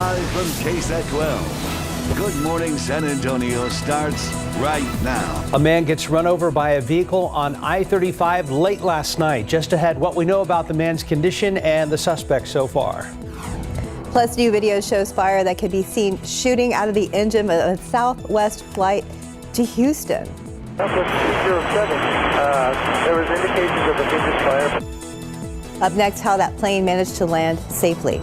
Live from KSAT 12. Good Morning San Antonio starts right now. A man gets run over by a vehicle on I-35 late last night. Just ahead, what we know about the man's condition and the suspect so far. Plus, new video shows fire that could be seen shooting out of the engine of a Southwest flight to Houston. Southwest 207, there was indications of an engine fire. Up next, how that plane managed to land safely.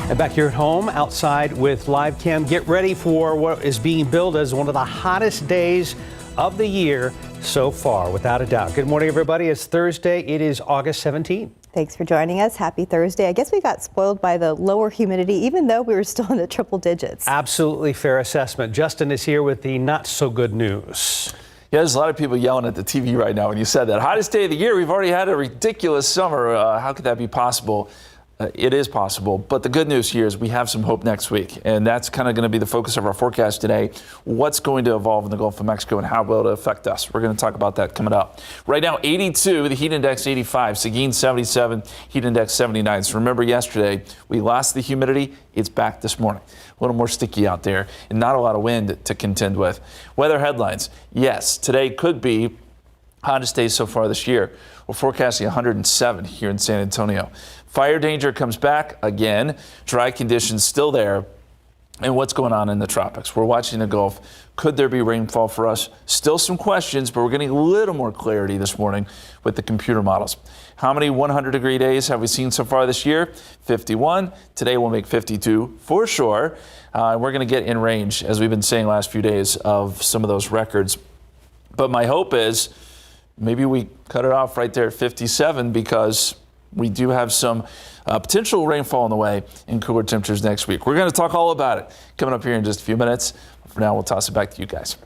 And back here at home, outside with live cam, get ready for what is being billed as one of the hottest days of the year so far, without a doubt. Good morning, everybody. It's Thursday. It is August 17th. Thanks for joining us. Happy Thursday. I guess we got spoiled by the lower humidity, even though we were still in the triple digits. Absolutely fair assessment. Justin is here with the not so good news. Yeah, there's a lot of people yelling at the TV right now when you said that. Hottest day of the year. We've already had a ridiculous summer. How could that be possible? It is possible, but the good news here is we have some hope next week, and that's kind of going to be the focus of our forecast today. What's going to evolve in the Gulf of Mexico and how will it affect us? We're going to talk about that coming up. Right now, 82, the heat index 85, Seguin 77, heat index 79. So remember yesterday, we lost the humidity. It's back this morning. A little more sticky out there and not a lot of wind to contend with. Weather headlines. Yes, today could be hottest day so far this year. We're forecasting 107 here in San Antonio. Fire danger comes back again. Dry conditions still there. And what's going on in the tropics? We're watching the Gulf. Could there be rainfall for us? Still some questions, but we're getting a little more clarity this morning with the computer models. How many 100-degree days have we seen so far this year? 51. Today we'll make 52 for sure. We're going to get in range, as we've been saying last few days, of some of those records. But my hope is maybe we cut it off right there at 57 because we do have some potential rainfall on the way and cooler temperatures next week. We're going to talk all about it coming up here in just a few minutes. For now, we'll toss it back to you guys.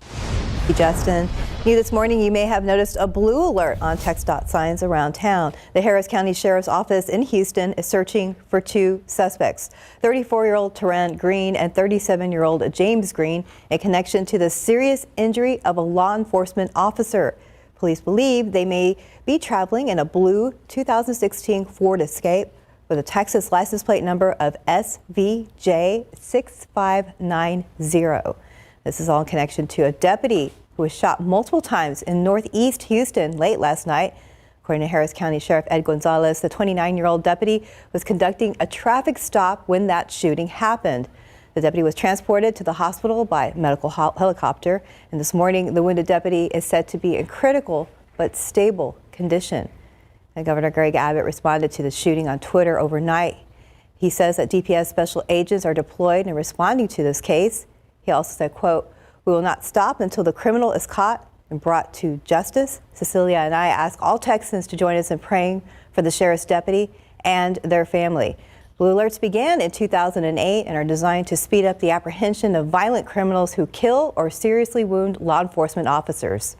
Thank you, Justin. New this morning, you may have noticed a blue alert on text dot signs around town. The Harris County Sheriff's Office in Houston is searching for two suspects, 34-year-old Terrence Green and 37-year-old James Green, in connection to the serious injury of a law enforcement officer. Police believe they may be traveling in a blue 2016 Ford Escape with a Texas license plate number of SVJ6590. This is all in connection to a deputy who was shot multiple times in northeast Houston late last night. According to Harris County Sheriff Ed Gonzalez, the 29-year-old deputy was conducting a traffic stop when that shooting happened. The deputy was transported to the hospital by medical helicopter, and this morning the wounded deputy is said to be in critical but stable condition. And Governor Greg Abbott responded to the shooting on Twitter overnight. He says that DPS special agents are deployed and responding to this case. He also said, quote, "We will not stop until the criminal is caught and brought to justice." Cecilia and I ask all Texans to join us in praying for the sheriff's deputy and their family. Blue alerts began in 2008 and are designed to speed up the apprehension of violent criminals who kill or seriously wound law enforcement officers.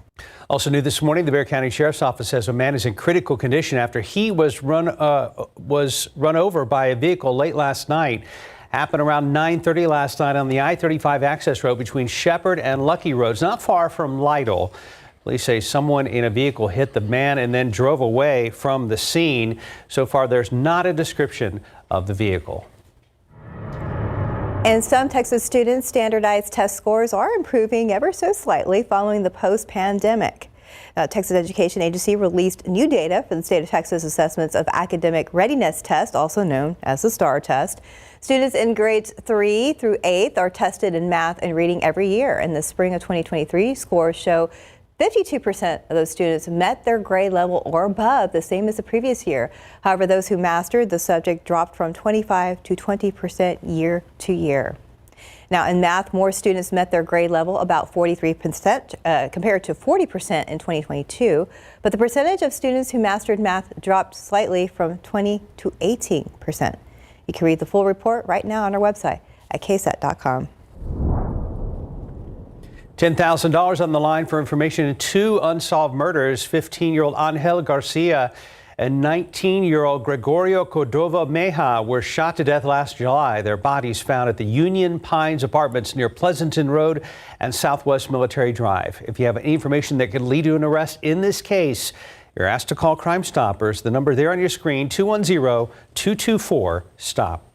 Also new this morning, the Bexar County Sheriff's Office says a man is in critical condition after he was run over by a vehicle late last night. Happened around 9:30 last night on the I-35 access road between Shepherd and Lucky Roads, not far from Lytle. Police say someone in a vehicle hit the man and then drove away from the scene. So far, there's not a description of the vehicle. And some Texas students' standardized test scores are improving ever so slightly following the post-pandemic. Texas Education Agency released new data for the state of Texas assessments of academic readiness test, also known as the STAR test. Students in grades 3 through 8th are tested in math and reading every year. In the spring of 2023, scores show 52% of those students met their grade level or above, the same as the previous year. However, those who mastered the subject dropped from 25 to 20% year to year. Now, in math, more students met their grade level, about 43% compared to 40% in 2022. But the percentage of students who mastered math dropped slightly from 20 to 18%. You can read the full report right now on our website at KSAT.com. $10,000 on the line for information in two unsolved murders. 15-year-old Angel Garcia and 19-year-old Gregorio Cordova Meja were shot to death last July. Their bodies found at the Union Pines apartments near Pleasanton Road and Southwest Military Drive. If you have any information that could lead to an arrest in this case, you're asked to call Crime Stoppers. The number there on your screen, 210-224-STOP.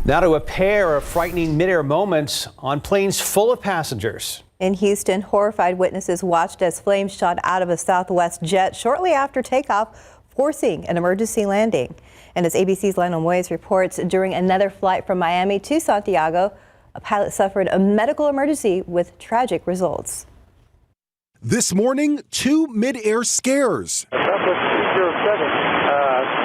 Now to a pair of frightening midair moments on planes full of passengers. In Houston, horrified witnesses watched as flames shot out of a Southwest jet shortly after takeoff, forcing an emergency landing. And as ABC's Lionel Moyes reports, during another flight from Miami to Santiago, a pilot suffered a medical emergency with tragic results. This morning, 2 mid-air scares. Southwest 207,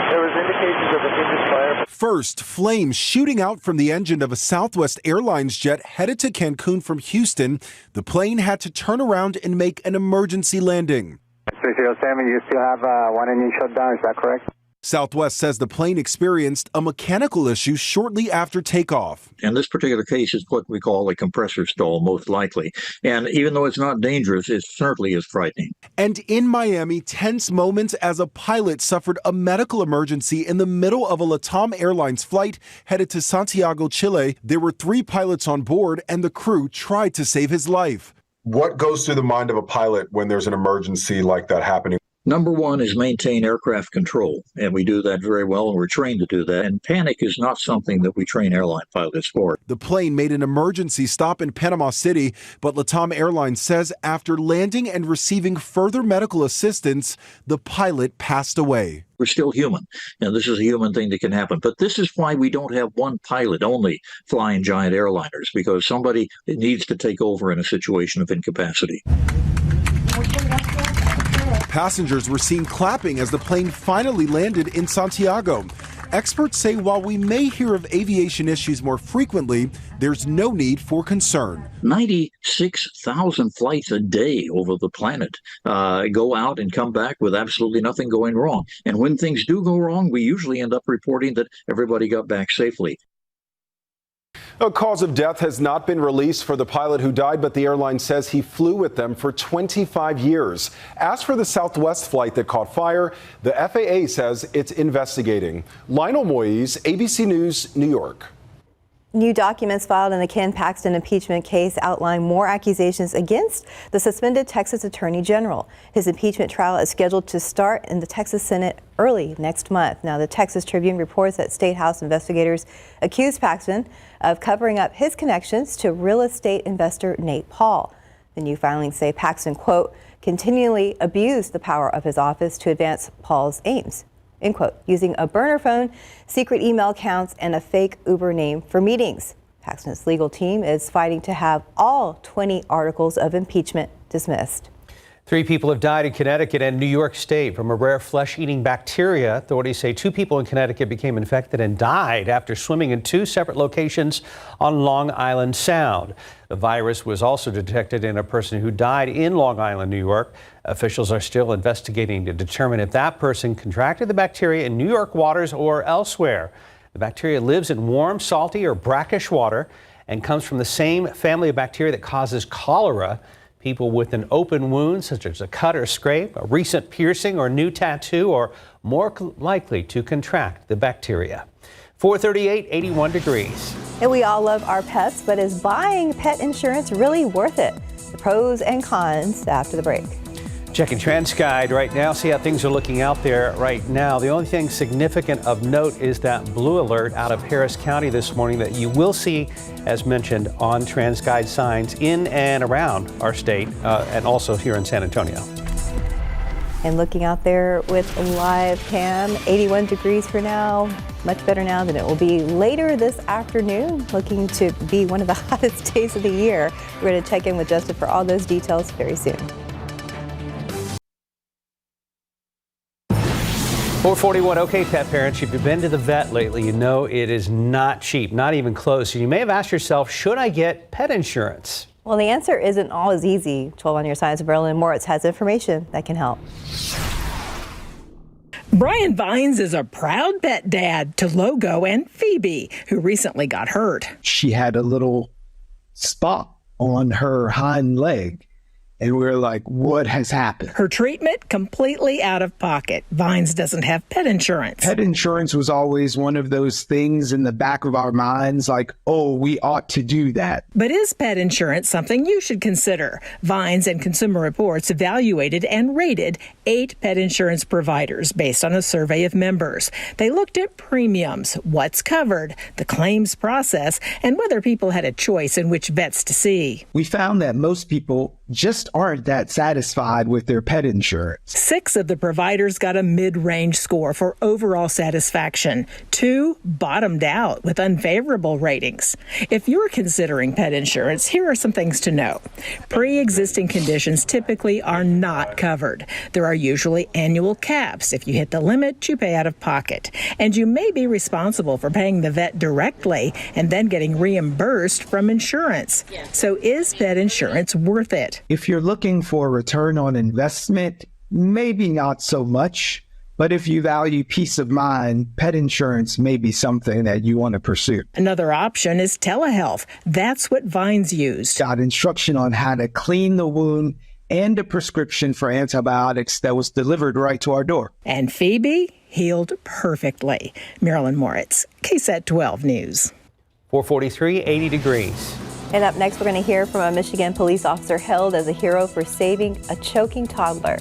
there was indications of an engine fire. First, flames shooting out from the engine of a Southwest Airlines jet headed to Cancun from Houston. The plane had to turn around and make an emergency landing. 307, you still have one engine shut down, is that correct? Southwest says the plane experienced a mechanical issue shortly after takeoff. In this particular case, it's what we call a compressor stall, most likely. And even though it's not dangerous, it certainly is frightening. And in Miami, tense moments as a pilot suffered a medical emergency in the middle of a LATAM Airlines flight headed to Santiago, Chile. There were 3 pilots on board, and the crew tried to save his life. What goes through the mind of a pilot when there's an emergency like that happening? Number one is maintain aircraft control, and we do that very well, and we're trained to do that. And panic is not something that we train airline pilots for. The plane made an emergency stop in Panama City, but LATAM Airlines says after landing and receiving further medical assistance, the pilot passed away. We're still human, and this is a human thing that can happen. But this is why we don't have one pilot only flying giant airliners, because somebody needs to take over in a situation of incapacity. Passengers were seen clapping as the plane finally landed in Santiago. Experts say while we may hear of aviation issues more frequently, there's no need for concern. 96,000 flights a day over the planet go out and come back with absolutely nothing going wrong. And when things do go wrong, we usually end up reporting that everybody got back safely. A cause of death has not been released for the pilot who died, but the airline says he flew with them for 25 years. As for the Southwest flight that caught fire, the FAA says it's investigating. Lionel Moyes, ABC News, New York. New documents filed in the Ken Paxton impeachment case outline more accusations against the suspended Texas Attorney General. His impeachment trial is scheduled to start in the Texas Senate early next month. Now, the Texas Tribune reports that State House investigators accuse Paxton of covering up his connections to real estate investor Nate Paul. The new filings say Paxton, quote, continually abused the power of his office to advance Paul's aims, end quote, using a burner phone, secret email accounts, and a fake Uber name for meetings. Paxton's legal team is fighting to have all 20 articles of impeachment dismissed. 3 people have died in Connecticut and New York State from a rare flesh-eating bacteria. Authorities say 2 people in Connecticut became infected and died after swimming in 2 separate locations on Long Island Sound. The virus was also detected in a person who died in Long Island, New York. Officials are still investigating to determine if that person contracted the bacteria in New York waters or elsewhere. The bacteria lives in warm, salty, or brackish water and comes from the same family of bacteria that causes cholera. People with an open wound, such as a cut or scrape, a recent piercing or new tattoo, are more likely to contract the bacteria. 438, 81 degrees. And we all love our pets, but is buying pet insurance really worth it? The pros and cons after the break. Checking TransGuide right now, see how things are looking out there right now. The only thing significant of note is that blue alert out of Harris County this morning that you will see, as mentioned, on TransGuide signs in and around our state and also here in San Antonio. And looking out there with a live cam, 81 degrees for now, much better now than it will be later this afternoon, looking to be one of the hottest days of the year. We're going to check in with Justin for all those details very soon. 441, okay, pet parents, if you've been to the vet lately, you know it is not cheap, not even close. You may have asked yourself, should I get pet insurance? Well, the answer isn't always easy. 12 on your science, Berlin Moritz has information that can help. Brian Vines is a proud pet dad to Logo and Phoebe, who recently got hurt. She had a little spot on her hind leg, And we're like, what has happened? Her treatment completely out of pocket. Vines doesn't have pet insurance. Pet insurance was always one of those things in the back of our minds, like, oh, we ought to do that. But is pet insurance something you should consider? Vines and Consumer Reports evaluated and rated 8 pet insurance providers based on a survey of members. They looked at premiums, what's covered, the claims process, and whether people had a choice in which vets to see. We found that most people just aren't that satisfied with their pet insurance. 6 of the providers got a mid-range score for overall satisfaction. 2 bottomed out with unfavorable ratings. If you're considering pet insurance, here are some things to know. Pre-existing conditions typically are not covered. There are usually annual caps. If you hit the limit, you pay out of pocket. And you may be responsible for paying the vet directly and then getting reimbursed from insurance. So is pet insurance worth it? If you're looking for a return on investment, maybe not so much. But if you value peace of mind, pet insurance may be something that you want to pursue. Another option is telehealth. That's what Vines used. Got instruction on how to clean the wound and a prescription for antibiotics that was delivered right to our door. And Phoebe healed perfectly. Marilyn Moritz, KSAT 12 News. 443, 80 degrees. And up next, we're going to hear from a Michigan police officer hailed as a hero for saving a choking toddler.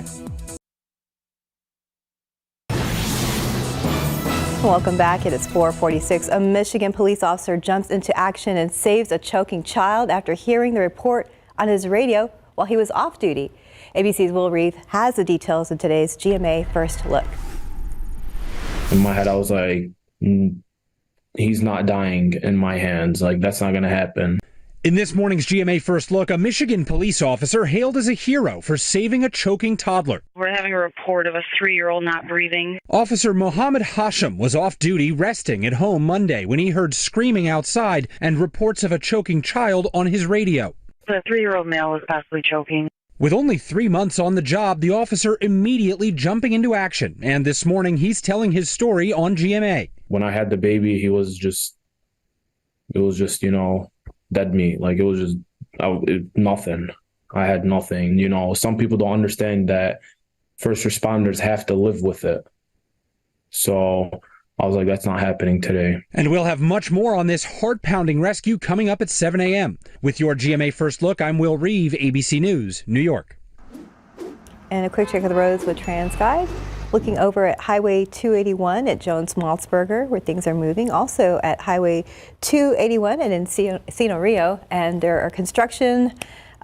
Welcome back. It is 4:46. A Michigan police officer jumps into action and saves a choking child after hearing the report on his radio while he was off duty. ABC's Will Reeve has the details in today's GMA First Look. In my head, I was like, he's not dying in my hands. Like, that's not going to happen. In this morning's GMA First Look, a Michigan police officer hailed as a hero for saving a choking toddler. We're having a report of a 3-year-old not breathing. Officer Mohammed Hashim was off duty resting at home Monday when he heard screaming outside and reports of a choking child on his radio. The 3-year-old male was possibly choking. With only 3 months on the job, the officer immediately jumping into action. And this morning, he's telling his story on GMA. When I had the baby, it was just, you know, dead meat. Like, it was just nothing. I had nothing. You know, some people don't understand that first responders have to live with it. So I was like, that's not happening today. And we'll have much more on this heart-pounding rescue coming up at 7 a.m. With your GMA First Look, I'm Will Reeve, ABC News, New York. And a quick check of the roads with TransGuide. Looking over at Highway 281 at Jones-Maltzberger, where things are moving. Also at Highway 281 and in Encino Rio. And there are construction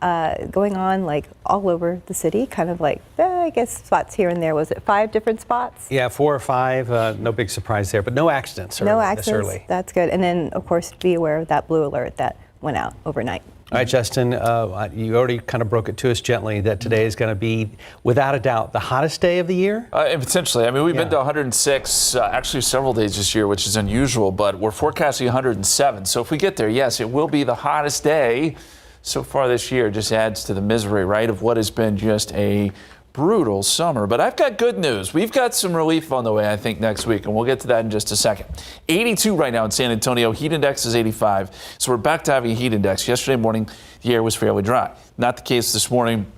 going on like all over the city, kind of like, I guess, spots here and there. Was it 5 different spots? Yeah, 4 or 5. No big surprise there, but no accidents. No accidents. That's good. And then, of course, be aware of that blue alert that went out overnight. All right, Justin, you already kind of broke it to us gently that today is going to be, without a doubt, the hottest day of the year? Potentially. I mean, we've been to 106, actually several days this year, which is unusual, but we're forecasting 107. So if we get there, yes, it will be the hottest day so far this year. Just adds to the misery, right, of what has been just a brutal summer. But I've got good news. We've got some relief on the way, I think, next week, and we'll get to that in just a second. 82 right now in San Antonio. Heat index is 85. So we're back to having a heat index. Yesterday morning, the air was fairly dry. Not the case this morning.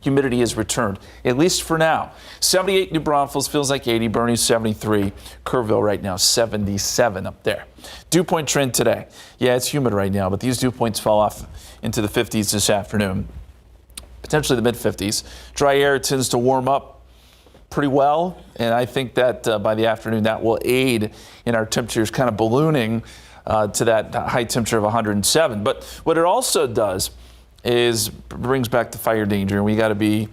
Humidity has returned, at least for now. 78 New Braunfels, feels like 80. Bernie's 73. Kerrville right now, 77 up there. Dew point trend today. Yeah, it's humid right now, but these dew points fall off into the 50s this afternoon. Potentially the mid-50s. Dry air tends to warm up pretty well, and I think that by the afternoon that will aid in our temperatures kind of ballooning to that high temperature of 107. But what it also does is brings back the fire danger, and we got to be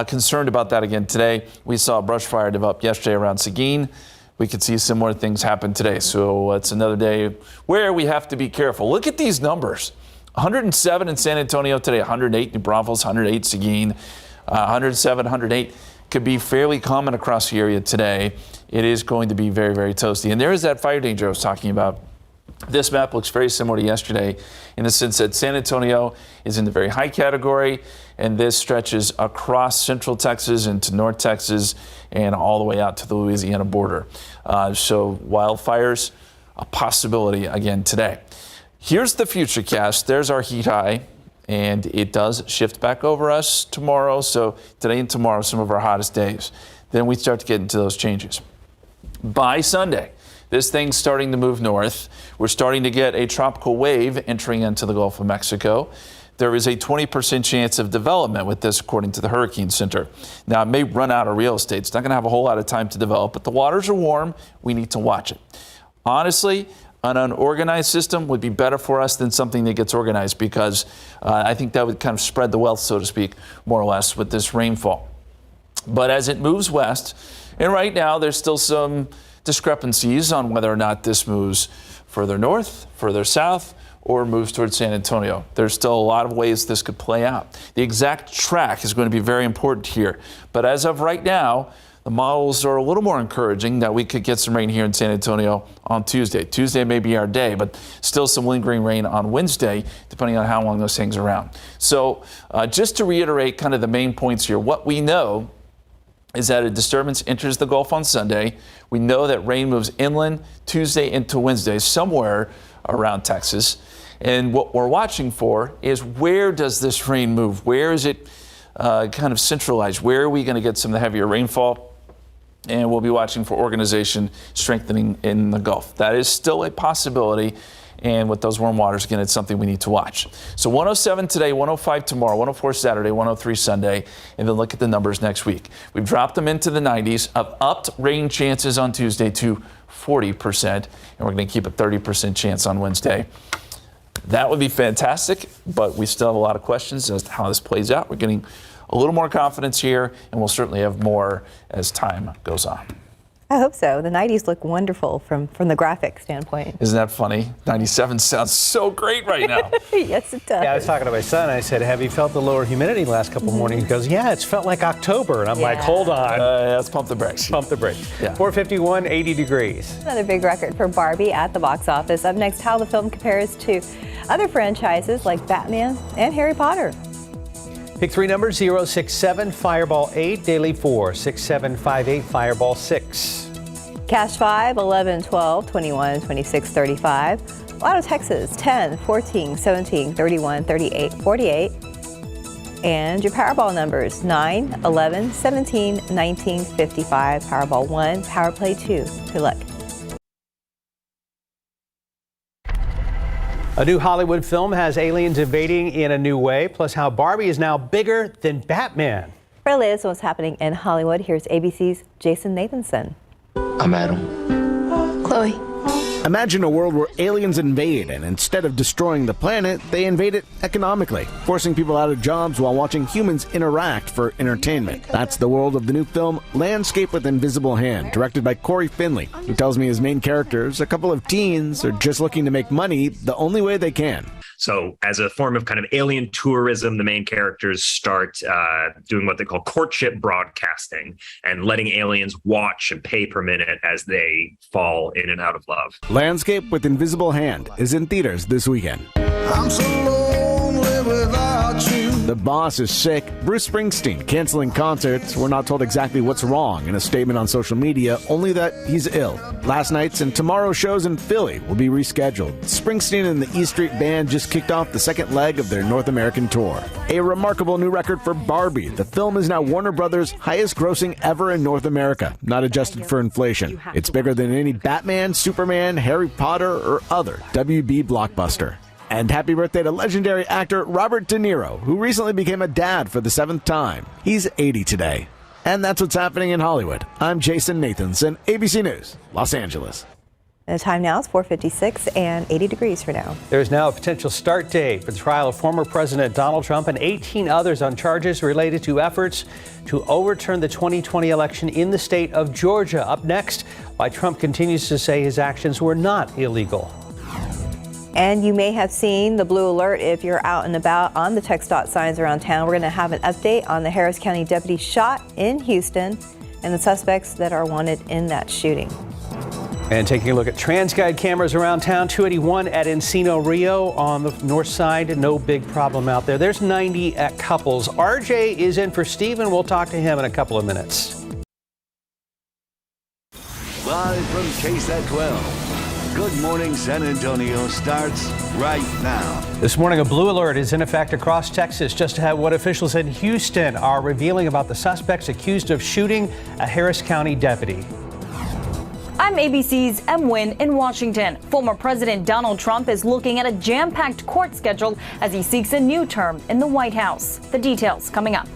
concerned about that again today. We saw a brush fire develop yesterday around Seguin. We could see similar things happen today, so it's another day where we have to be careful. Look at these numbers. 107 in San Antonio today, 108 New Braunfels, 108 Seguin, 107, 108 could be fairly common across the area today. It is going to be very, very toasty. And there is that fire danger I was talking about. This map looks very similar to yesterday in the sense that San Antonio is in the very high category, and this stretches across central Texas into North Texas and all the way out to the Louisiana border. So wildfires, a possibility again today. Here's the future cast. There's our heat high, And it does shift back over us tomorrow. So today and tomorrow, some of our hottest days. Then we start to get into those changes. By Sunday, this thing's starting to move north. We're starting to get a tropical wave entering into the Gulf of Mexico. There is a 20% chance of development with this, according to the Hurricane Center. Now, it may run out of real estate. It's not going to have a whole lot of time to develop, but the waters are warm. We need to watch it. Honestly, an unorganized system would be better for us than something that gets organized, because I think that would kind of spread the wealth, so to speak, more or less with this rainfall. But as it moves west, and right now there's still some discrepancies on whether or not this moves further north, further south, or moves towards San Antonio. There's still a lot of ways this could play out. The exact track is going to be very important here. But as of right now, the models are a little more encouraging that we could get some rain here in San Antonio on Tuesday. Tuesday may be our day, but still some lingering rain on Wednesday, depending on how long this hangs around. So just to reiterate kind of the main points here, what we know is that a disturbance enters the Gulf on Sunday. We know that rain moves inland Tuesday into Wednesday, somewhere around Texas. And what we're watching for is, where does this rain move? Where is it kind of centralized? Where are we going to get some of the heavier rainfall? And we'll be watching for organization strengthening in the Gulf. That is still a possibility. And with those warm waters, again, it's something we need to watch. So 107 today, 105 tomorrow, 104 Saturday, 103 Sunday, and then look at the numbers next week. We've dropped them into the 90s, upped rain chances on Tuesday to 40%, and we're going to keep a 30% chance on Wednesday. That would be fantastic, but we still have a lot of questions as to how this plays out. We're getting a little more confidence here, and we'll certainly have more as time goes on. I hope so. The 90s look wonderful from the graphic standpoint. Isn't that funny? 97 sounds so great right now. Yes, it does. Yeah, I was talking to my son. I said, have you felt the lower humidity the last couple mornings? He goes, yeah, it's felt like October. And I'm like, hold on. Let's pump the brakes. Pump the brakes. Yeah. 451, 80 degrees. Another big record for Barbie at the box office. Up next, how the film compares to other franchises like Batman and Harry Potter. Pick three numbers, 067, Fireball 8, Daily 4, 6758, Fireball 6. Cash 5, 11, 12, 21, 26, 35. Lotto Texas, 10, 14, 17, 31, 38, 48. And your Powerball numbers, 9, 11, 17, 19, 55. Powerball 1, Power Play 2. Good luck. A new Hollywood film has aliens invading in a new way, plus how Barbie is now bigger than Batman. For the latest on what's happening in Hollywood, here's ABC's Jason Nathanson. I'm Adam. Chloe. Imagine a world where aliens invade, and instead of destroying the planet, they invade it economically, forcing people out of jobs while watching humans interact for entertainment. That's the world of the new film Landscape with Invisible Hand, directed by Corey Finley, who tells me his main characters, a couple of teens, are just looking to make money the only way they can. So as a form of kind of alien tourism, the main characters start doing what they call courtship broadcasting and letting aliens watch and pay per minute as they fall in and out of love. Landscape with Invisible Hand is in theaters this weekend. I'm so lonely without you. The boss is sick. Bruce Springsteen canceling concerts. We're not told exactly what's wrong in a statement on social media, only that he's ill. Last night's and tomorrow's shows in Philly will be rescheduled. Springsteen and the E Street Band just kicked off the second leg of their North American tour. A remarkable new record for Barbie. The film is now Warner Brothers' highest grossing ever in North America, not adjusted for inflation. It's bigger than any Batman, Superman, Harry Potter, or other WB blockbuster. And happy birthday to legendary actor Robert De Niro, who recently became a dad for the 7th time. He's 80 today. And that's what's happening in Hollywood. I'm Jason Nathanson, ABC News, Los Angeles. The time now is 4:56 and 80 degrees for now. There is now a potential start date for the trial of former President Donald Trump and 18 others on charges related to efforts to overturn the 2020 election in the state of Georgia. Up next, why Trump continues to say his actions were not illegal. And you may have seen the blue alert if you're out and about on the text dot signs around town. We're going to have an update on the Harris County deputy shot in Houston and the suspects that are wanted in that shooting. And taking a look at TransGuide cameras around town, 281 at Encino Rio on the north side. No big problem out there. There's 90 at Couples. RJ is in for Steven. We'll talk to him in a couple of minutes. Live from KSAT 12. Good Morning San Antonio starts right now. This morning, a blue alert is in effect across Texas just ahead what officials in Houston are revealing about the suspects accused of shooting a Harris County deputy. I'm ABC's M. Wynn in Washington. Former President Donald Trump is looking at a jam-packed court schedule as he seeks a new term in the White House. The details coming up.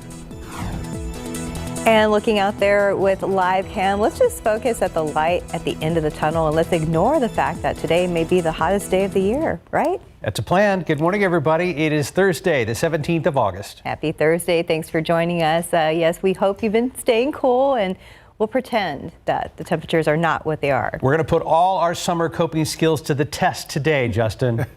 And looking out there with live cam, let's just focus at the light at the end of the tunnel and let's ignore the fact that today may be the hottest day of the year, right? That's a plan. Good morning, everybody. It is Thursday, the 17th of August. Happy Thursday. Thanks for joining us. Yes, we hope you've been staying cool, and we'll pretend that the temperatures are not what they are. We're going to put all our summer coping skills to the test today, Justin.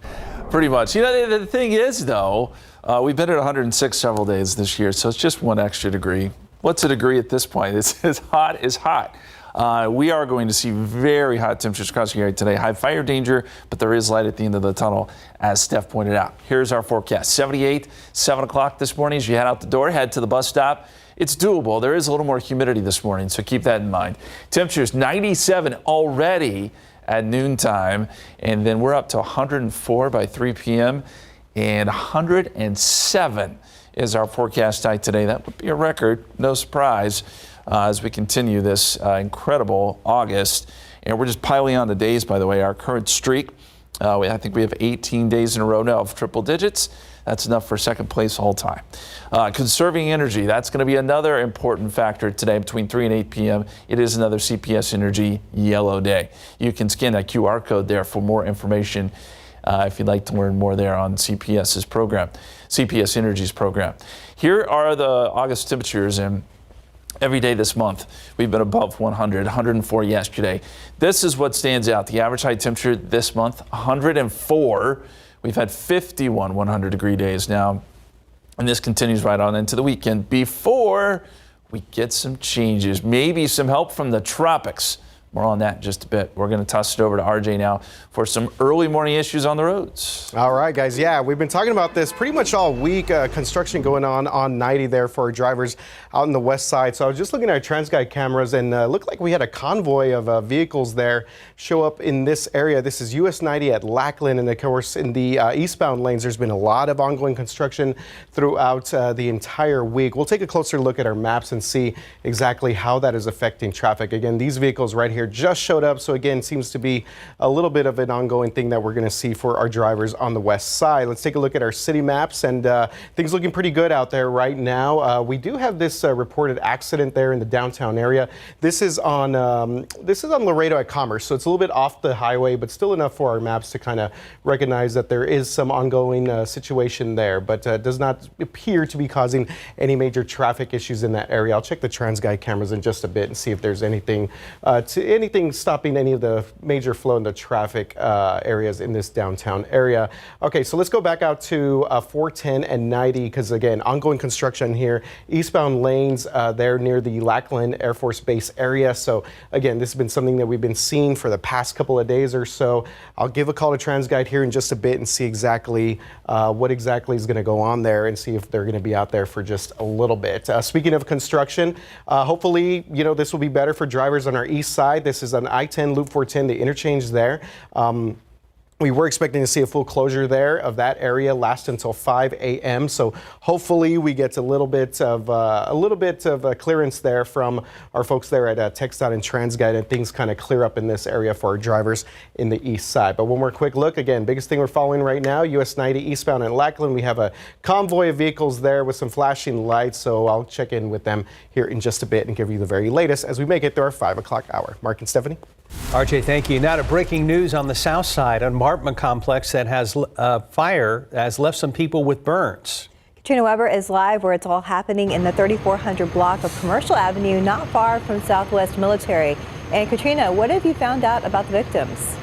Pretty much. You know, the thing is, though, we've been at 106 several days this year, so it's just one extra degree. What's a degree at this point? It's as hot as hot. We are going to see very hot temperatures across the area today. High fire danger, but there is light at the end of the tunnel, as Steph pointed out. Here's our forecast. 78, 7 o'clock this morning as you head out the door, head to the bus stop. It's doable. There is a little more humidity this morning, so keep that in mind. Temperatures 97 already at noontime, and then we're up to 104 by 3 p.m. and 107 is our forecast high today. That would be a record, no surprise, as we continue this incredible August. And we're just piling on the days, by the way. Our current streak, I think we have 18 days in a row now of triple digits. That's enough for second place all time. Conserving energy, that's going to be another important factor today between 3 and 8 p.m. It is another CPS Energy yellow day. You can scan that QR code there for more information if you'd like to learn more there on CPS's program, CPS Energy's program. Here are the August temperatures, and every day this month we've been above 100, 104 yesterday. This is what stands out. The average high temperature this month, 104. We've had 51 100-degree days now, and this continues right on into the weekend before we get some changes, maybe some help from the tropics. More on that in just a bit. We're going to toss it over to RJ now for some early morning issues on the roads. All right, guys. Yeah, we've been talking about this pretty much all week. Construction going on 90 there for our drivers out on the west side. So I was just looking at our TransGuide cameras, and looked like we had a convoy of vehicles there show up in this area. This is US 90 at Lackland, and of course in the eastbound lanes, there's been a lot of ongoing construction throughout the entire week. We'll take a closer look at our maps and see exactly how that is affecting traffic. Again, these vehicles right here just showed up, so again, seems to be a little bit of an ongoing thing that we're going to see for our drivers on the west side. Let's take a look at our city maps, and things looking pretty good out there right now. We do have this reported accident there in the downtown area. This is on Laredo at Commerce, so it's a little bit off the highway, but still enough for our maps to kind of recognize that there is some ongoing situation there, but does not appear to be causing any major traffic issues in that area. I'll check the TransGuide cameras in just a bit and see if there's anything stopping any of the major flow in the traffic areas in this downtown area. Okay, so let's go back out to 410 and 90, because again, ongoing construction here. Eastbound lanes there near the Lackland Air Force Base area. So again, this has been something that we've been seeing for the past couple of days or so. I'll give a call to TransGuide here in just a bit and see exactly what exactly is going to go on there, and see if they're going to be out there for just a little bit. Speaking of construction, hopefully, this will be better for drivers on our east side. This is on I-10 Loop 410, the interchange there. We were expecting to see a full closure there of that area last until 5 a.m. So hopefully we get a little bit of clearance there from our folks there at TxDOT and TransGuide, and things kind of clear up in this area for our drivers in the east side. But one more quick look. Again, biggest thing we're following right now, US 90 eastbound in Lackland. We have a convoy of vehicles there with some flashing lights. So I'll check in with them here in just a bit and give you the very latest as we make it through our 5 o'clock hour. Mark and Stephanie. RJ, thank you. Now to breaking news on the south side. An apartment complex that has fire has left some people with burns. Katrina Weber is live where it's all happening in the 3400 block of Commercial Avenue, not far from Southwest Military. And Katrina, what have you found out about the victims?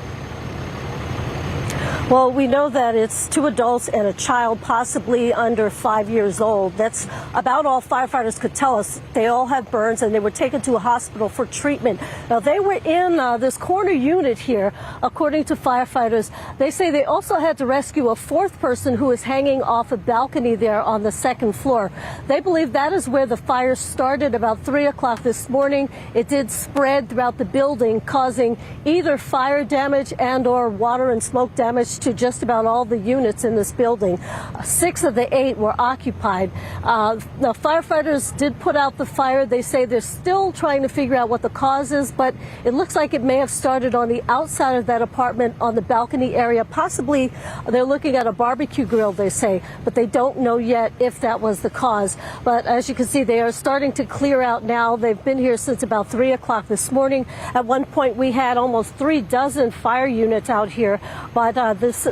Well, we know that it's 2 adults and a child, possibly under 5 years old. That's about all firefighters could tell us. They all have burns and they were taken to a hospital for treatment. Now, they were in this corner unit here, according to firefighters. They say they also had to rescue a 4th person who is hanging off a balcony there on the 2nd floor. They believe that is where the fire started about 3 o'clock this morning. It did spread throughout the building, causing either fire damage and or water and smoke damage to just about all the units in this building. 6 of the 8 were occupied. Now, firefighters did put out the fire. They say they're still trying to figure out what the cause is, but it looks like it may have started on the outside of that apartment on the balcony area. Possibly they're looking at a barbecue grill, they say, but they don't know yet if that was the cause. But as you can see, they are starting to clear out now. They've been here since about 3 o'clock this morning. At one point, we had almost 3 dozen fire units out here, but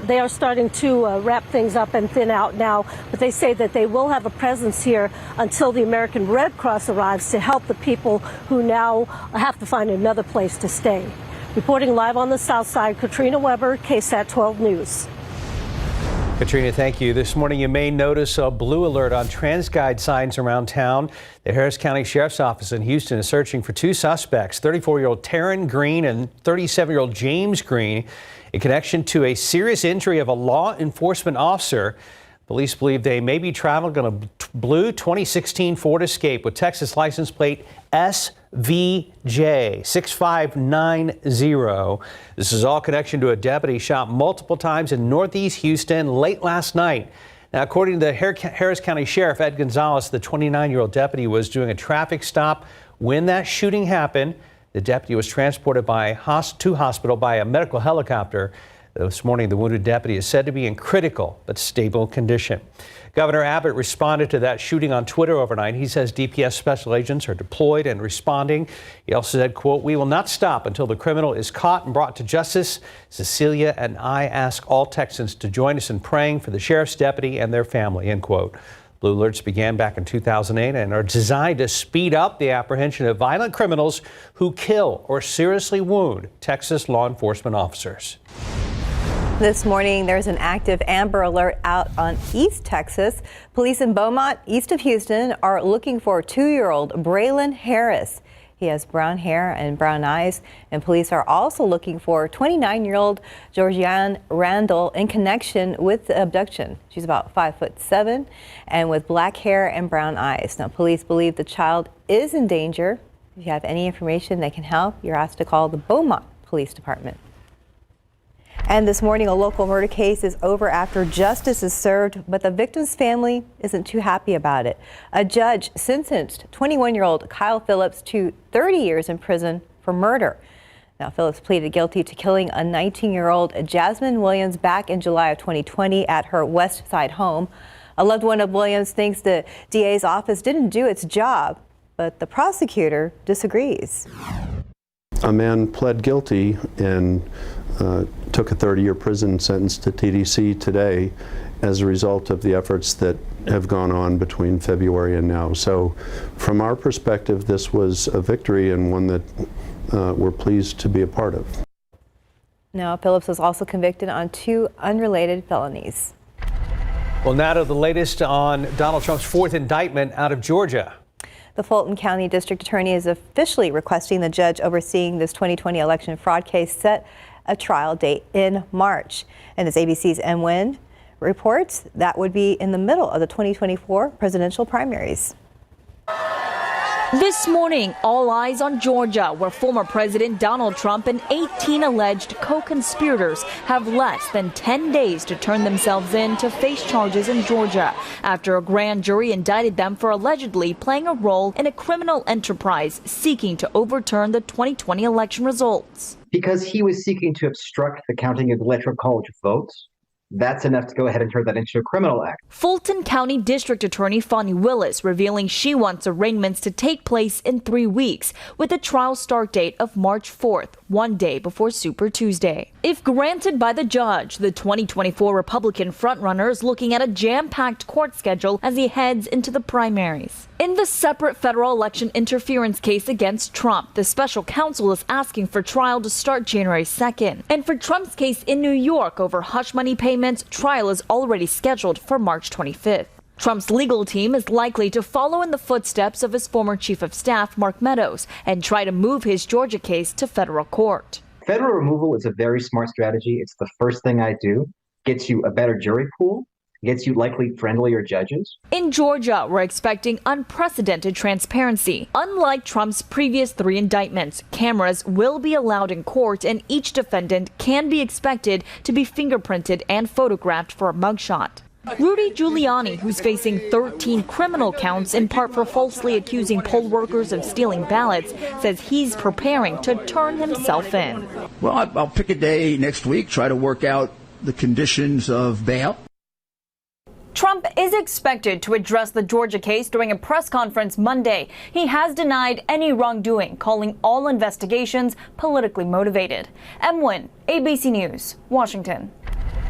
they are starting to wrap things up and thin out now. But they say that they will have a presence here until the American Red Cross arrives to help the people who now have to find another place to stay. Reporting live on the South Side, Katrina Weber, KSAT 12 News. Katrina, thank you. This morning, you may notice a blue alert on TransGuide signs around town. The Harris County Sheriff's Office in Houston is searching for 2 suspects, 34-year-old Taryn Green and 37-year-old James Green, in connection to a serious injury of a law enforcement officer. Police believe they may be traveling on a blue 2016 Ford Escape with Texas license plate SVJ 6590. This is all connection to a deputy shot multiple times in Northeast Houston late last night. Now, according to the Harris County Sheriff Ed Gonzalez, the 29-year-old deputy was doing a traffic stop when that shooting happened. The deputy was transported to hospital by a medical helicopter. This morning, the wounded deputy is said to be in critical but stable condition. Governor Abbott responded to that shooting on Twitter overnight. He says DPS special agents are deployed and responding. He also said, quote, "We will not stop until the criminal is caught and brought to justice. Cecilia and I ask all Texans to join us in praying for the sheriff's deputy and their family," end quote. Blue alerts began back in 2008 and are designed to speed up the apprehension of violent criminals who kill or seriously wound Texas law enforcement officers. This morning, there's an active Amber Alert out on East Texas. Police in Beaumont, east of Houston, are looking for 2-year-old Braylon Harris. He has brown hair and brown eyes, and police are also looking for 29-year-old Georgianne Randall in connection with the abduction. She's about 5'7" and with black hair and brown eyes. Now, police believe the child is in danger. If you have any information that can help, you're asked to call the Beaumont Police Department. And this morning, a local murder case is over after justice is served, but the victim's family isn't too happy about it. A judge sentenced 21-year-old Kyle Phillips to 30 years in prison for murder. Now, Phillips pleaded guilty to killing a 19-year-old Jasmine Williams back in July of 2020 at her West Side home. A loved one of Williams thinks the DA's office didn't do its job, but the prosecutor disagrees. A man pled guilty and took a 30-year prison sentence to TDC today as a result of the efforts that have gone on between February and now. So from our perspective, this was a victory and one that we're pleased to be a part of. Now, Phillips was also convicted on 2 unrelated felonies. Well, now to the latest on Donald Trump's 4th indictment out of Georgia. The Fulton County District Attorney is officially requesting the judge overseeing this 2020 election fraud case set a trial date in March. And as ABC's M. Nguyen reports, that would be in the middle of the 2024 presidential primaries. This morning, all eyes on Georgia, where former President Donald Trump and 18 alleged co-conspirators have less than 10 days to turn themselves in to face charges in Georgia after a grand jury indicted them for allegedly playing a role in a criminal enterprise seeking to overturn the 2020 election results. Because he was seeking to obstruct the counting of the Electoral College votes, that's enough to go ahead and turn that into a criminal act. Fulton County District Attorney Fonnie Willis revealing she wants arraignments to take place in 3 weeks with a trial start date of March 4th, one day before Super Tuesday. If granted by the judge, the 2024 Republican frontrunner is looking at a jam-packed court schedule as he heads into the primaries. In the separate federal election interference case against Trump, the special counsel is asking for trial to start January 2nd. And for Trump's case in New York over hush money payments, trial is already scheduled for March 25th. Trump's legal team is likely to follow in the footsteps of his former chief of staff, Mark Meadows, and try to move his Georgia case to federal court. Federal removal is a very smart strategy. It's the first thing I do. Gets you a better jury pool, gets you likely friendlier judges. In Georgia, we're expecting unprecedented transparency. Unlike Trump's previous 3 indictments, cameras will be allowed in court and each defendant can be expected to be fingerprinted and photographed for a mugshot. Rudy Giuliani, who's facing 13 criminal counts in part for falsely accusing poll workers of stealing ballots, says he's preparing to turn himself in. Well, I'll pick a day next week, try to work out the conditions of bail. Trump is expected to address the Georgia case during a press conference Monday. He has denied any wrongdoing, calling all investigations politically motivated. M. Wynn, ABC News, Washington.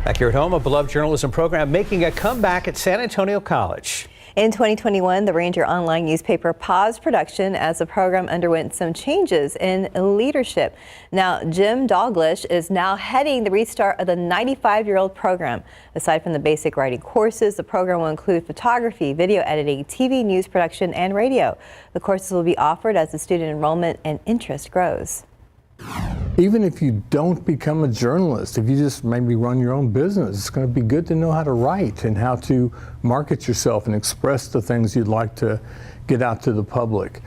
Back here at home, a beloved journalism program making a comeback at San Antonio College. In 2021, the Ranger online newspaper paused production as the program underwent some changes in leadership. Now, Jim Dalglish is now heading the restart of the 95-year-old program. Aside from the basic writing courses, the program will include photography, video editing, TV news production, and radio. The courses will be offered as the student enrollment and interest grows. Even if you don't become a journalist, if you just maybe run your own business, it's going to be good to know how to write and how to market yourself and express the things you'd like to get out to the public.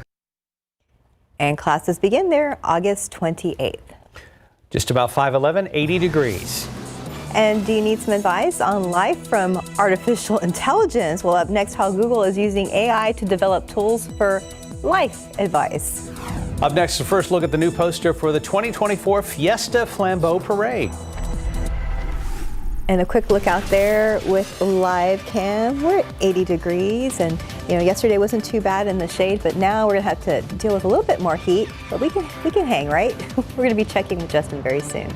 And classes begin there August 28th. Just about 5:11, 80 degrees. And do you need some advice on life from artificial intelligence? Well, up next, how Google is using AI to develop tools for life advice. Up next, a first look at the new poster for the 2024 Fiesta Flambeau Parade. And a quick look out there with live cam. We're at 80 degrees, and yesterday wasn't too bad in the shade, but now we're gonna have to deal with a little bit more heat. But we can hang, right? We're gonna be checking with Justin very soon.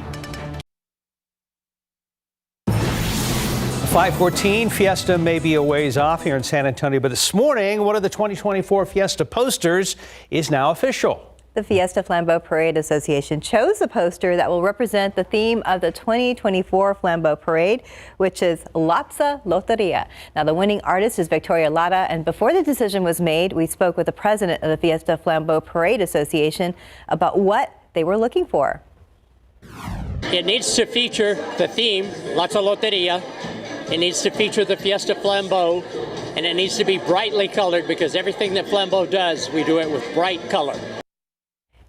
5:14, Fiesta may be a ways off here in San Antonio, but this morning, one of the 2024 Fiesta posters is now official. The Fiesta Flambeau Parade Association chose a poster that will represent the theme of the 2024 Flambeau Parade, which is Latza Loteria. Now, the winning artist is Victoria Lara, and before the decision was made, we spoke with the president of the Fiesta Flambeau Parade Association about what they were looking for. It needs to feature the theme, Latza Loteria. It needs to feature the Fiesta Flambeau, and it needs to be brightly colored because everything that Flambeau does, we do it with bright color.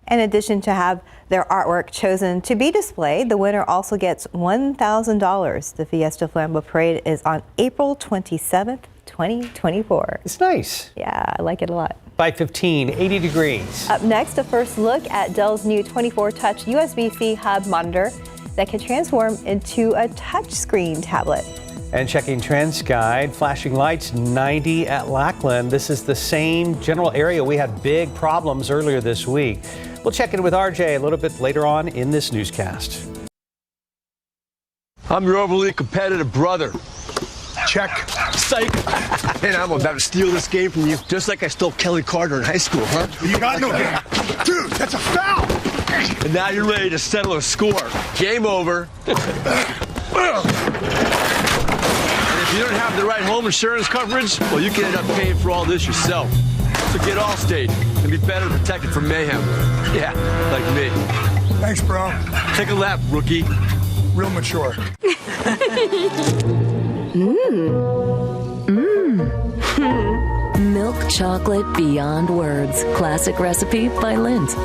In addition to have their artwork chosen to be displayed, the winner also gets $1,000. The Fiesta Flambeau Parade is on April 27th, 2024. It's nice. Yeah, I like it a lot. 5:15, 80 degrees. Up next, a first look at Dell's new 24-touch USB-C hub monitor that can transform into a touchscreen tablet. And checking trends guide, flashing lights 90 at Lackland. This is the same general area we had big problems earlier this week. We'll check in with RJ a little bit later on in this newscast. I'm your overly competitive brother. Check. Psych. And I'm about to steal this game from you, just like I stole Kelly Carter in high school, huh? You got no game. Dude, that's a foul. And now you're ready to settle a score. Game over. If you don't have the right home insurance coverage, well, you can end up paying for all this yourself. So get Allstate and be better protected from mayhem. Yeah, like me. Thanks, bro. Take a lap, rookie. Real mature. Milk chocolate beyond words. Classic recipe by Lindt.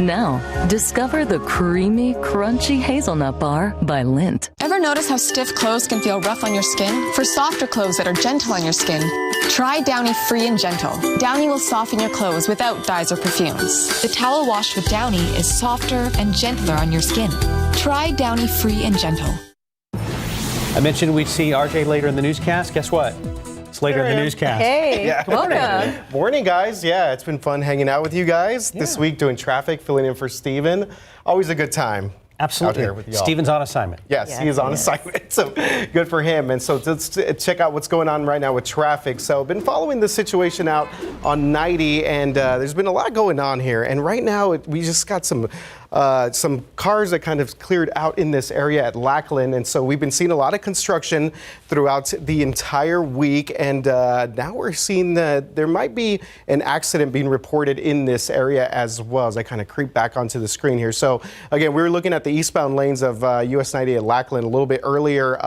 Now, discover the creamy, crunchy hazelnut bar by Lindt. Ever notice how stiff clothes can feel rough on your skin? For softer clothes that are gentle on your skin, try Downy Free and Gentle. Downy will soften your clothes without dyes or perfumes. The towel washed with Downy is softer and gentler on your skin. Try Downy Free and Gentle. I mentioned we'd see RJ later in the newscast. Guess what? It's later in the newscast. Hey, welcome. Morning, guys. Yeah, it's been fun hanging out with you guys this week, doing traffic, filling in for Steven. Always a good time. Absolutely. out here with y'all. Steven's on assignment. Yes, he is on assignment, so good for him. And so let's check out what's going on right now with traffic. So been following the situation out on 90, and there's been a lot going on here. And right now we just got some cars that kind of cleared out in this area at Lackland, and so we've been seeing a lot of construction throughout the entire week, and now we're seeing that there might be an accident being reported in this area as well, as I kind of creep back onto the screen here. So again, we were looking at the eastbound lanes of US 90 at Lackland a little bit earlier.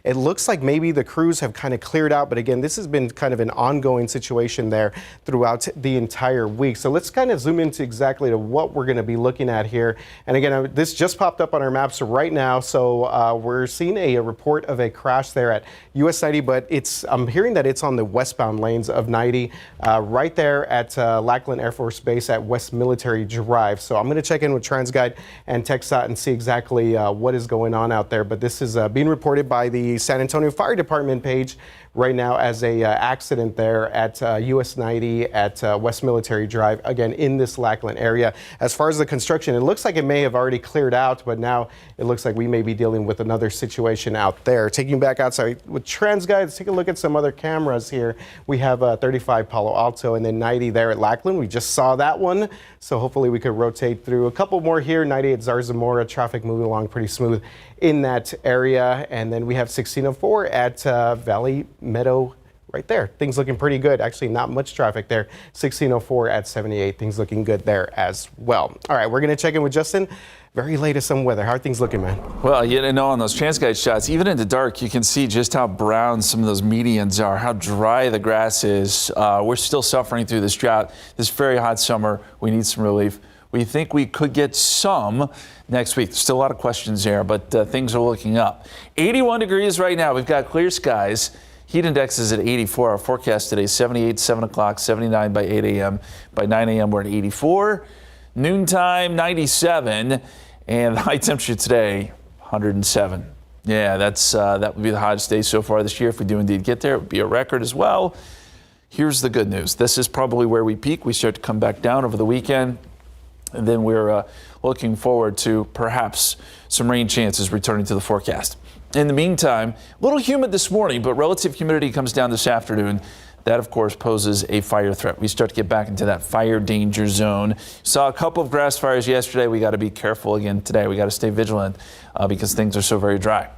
It looks like maybe the crews have kind of cleared out, but again, this has been kind of an ongoing situation there throughout the entire week. So let's kind of zoom into exactly to what we're going to be looking at here. And again, this just popped up on our maps right now. So we're seeing a report of a crash there at US 90, but I'm hearing that it's on the westbound lanes of 90, right there at Lackland Air Force Base at West Military Drive. So I'm going to check in with TransGuide and KSAT and see exactly what is going on out there. But this is being reported by the San Antonio Fire Department page right now as a accident there at US 90 at West Military Drive, again in this Lackland area. As far as the construction, it looks like it may have already cleared out, but now it looks like we may be dealing with another situation out there. Taking back outside with TransGuide, let's take a look at some other cameras here. We have 35 Palo Alto and then 90 there at Lackland. We just saw that one, so hopefully we could rotate through a couple more here. 90 at Zarzamora, traffic moving along pretty smooth in that area. And then we have 1604 at Valley Meadow right there. Things looking pretty good. Actually, not much traffic there. 1604 at 78. Things looking good there as well. All right, we're going to check in with Justin. Very latest on weather. How are things looking, man? Well, you know, on those TransGuide shots, even in the dark, you can see just how brown some of those medians are, how dry the grass is. We're still suffering through this drought. This very hot summer, we need some relief. We think we could get some next week. Still a lot of questions there, but things are looking up. 81 degrees right now. We've got clear skies. Heat index is at 84. Our forecast today, 78, 7 o'clock, 79 by 8 a.m. By 9 a.m., we're at 84. Noontime, 97. And the high temperature today, 107. Yeah, that would be the hottest day so far this year. If we do indeed get there, it would be a record as well. Here's the good news. This is probably where we peak. We start to come back down over the weekend. And then we're looking forward to perhaps some rain chances returning to the forecast. In the meantime, a little humid this morning, but relative humidity comes down this afternoon. That, of course, poses a fire threat. We start to get back into that fire danger zone. Saw a couple of grass fires yesterday. We got to be careful again today. We got to stay vigilant because things are so very dry.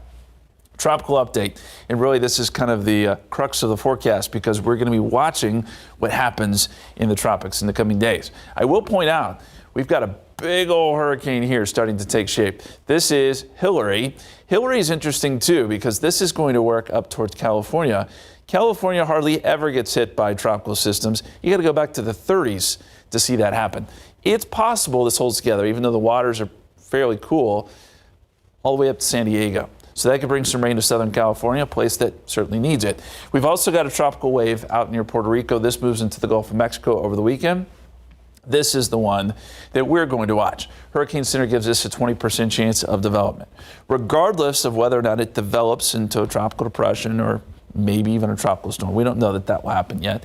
Tropical update, and really this is kind of the crux of the forecast because we're going to be watching what happens in the tropics in the coming days. I will point out we've got a big old hurricane here starting to take shape. This is Hillary. Hillary is interesting too because this is going to work up towards California. California hardly ever gets hit by tropical systems. You got to go back to the 30s to see that happen. It's possible this holds together, even though the waters are fairly cool, all the way up to San Diego. So that could bring some rain to Southern California, a place that certainly needs it. We've also got a tropical wave out near Puerto Rico. This moves into the Gulf of Mexico over the weekend. This is the one that we're going to watch. Hurricane Center gives us a 20% chance of development. Regardless of whether or not it develops into a tropical depression or maybe even a tropical storm. We don't know that will happen yet.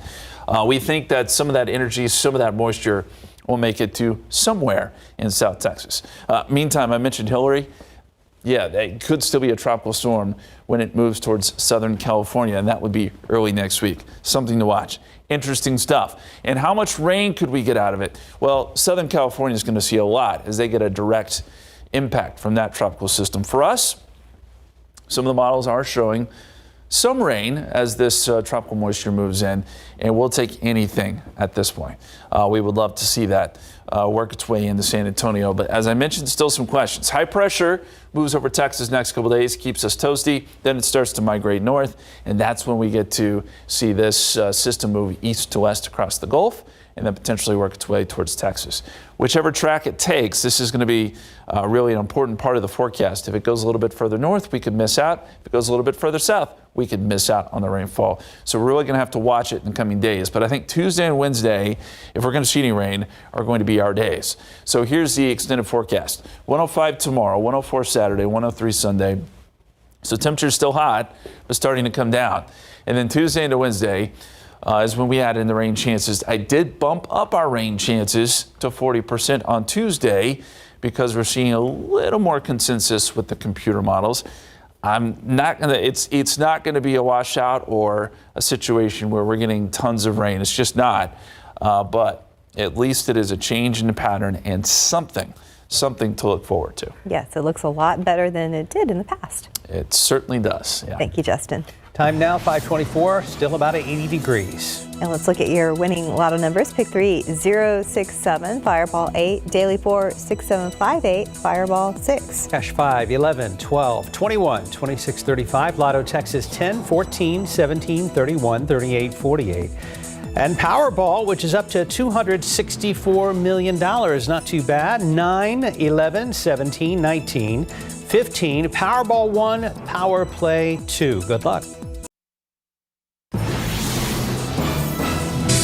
We think that some of that energy, some of that moisture will make it to somewhere in South Texas. Meantime, I mentioned Hillary. Yeah, it could still be a tropical storm when it moves towards Southern California, and that would be early next week. Something to watch. Interesting stuff. And how much rain could we get out of it? Well, Southern California is going to see a lot as they get a direct impact from that tropical system. For us, some of the models are showing some rain as this tropical moisture moves in, and we'll take anything at this point. We would love to see that work its way into San Antonio. But as I mentioned, still some questions. High pressure moves over Texas next couple days, keeps us toasty. Then it starts to migrate north, and that's when we get to see this system move east to west across the Gulf and then potentially work its way towards Texas. Whichever track it takes, this is going to be really an important part of the forecast. If it goes a little bit further north, we could miss out. If it goes a little bit further south, we could miss out on the rainfall. So we're really going to have to watch it in the coming days. But I think Tuesday and Wednesday, if we're going to see any rain, are going to be our days. So here's the extended forecast. 105 tomorrow, 104 Saturday, 103 Sunday. So temperature's still hot, but starting to come down. And then Tuesday into Wednesday is when we add in the rain chances. I did bump up our rain chances to 40% on Tuesday because we're seeing a little more consensus with the computer models. It's not gonna be a washout or a situation where we're getting tons of rain. It's just not. But at least it is a change in the pattern and something to look forward to. Yes, it looks a lot better than it did in the past. It certainly does. Yeah. Thank you, Justin. Time now, 5:24, still about 80 degrees. And let's look at your winning lotto numbers. Pick 3, 067, Fireball 8, Daily 4, 6758, Fireball 6. Cash 5, 11, 12, 21, 26, 35. Lotto Texas 10, 14, 17, 31, 38, 48. And Powerball, which is up to $264 million. Not too bad. 9, 11, 17, 19, 15. Powerball 1, Power Play 2. Good luck.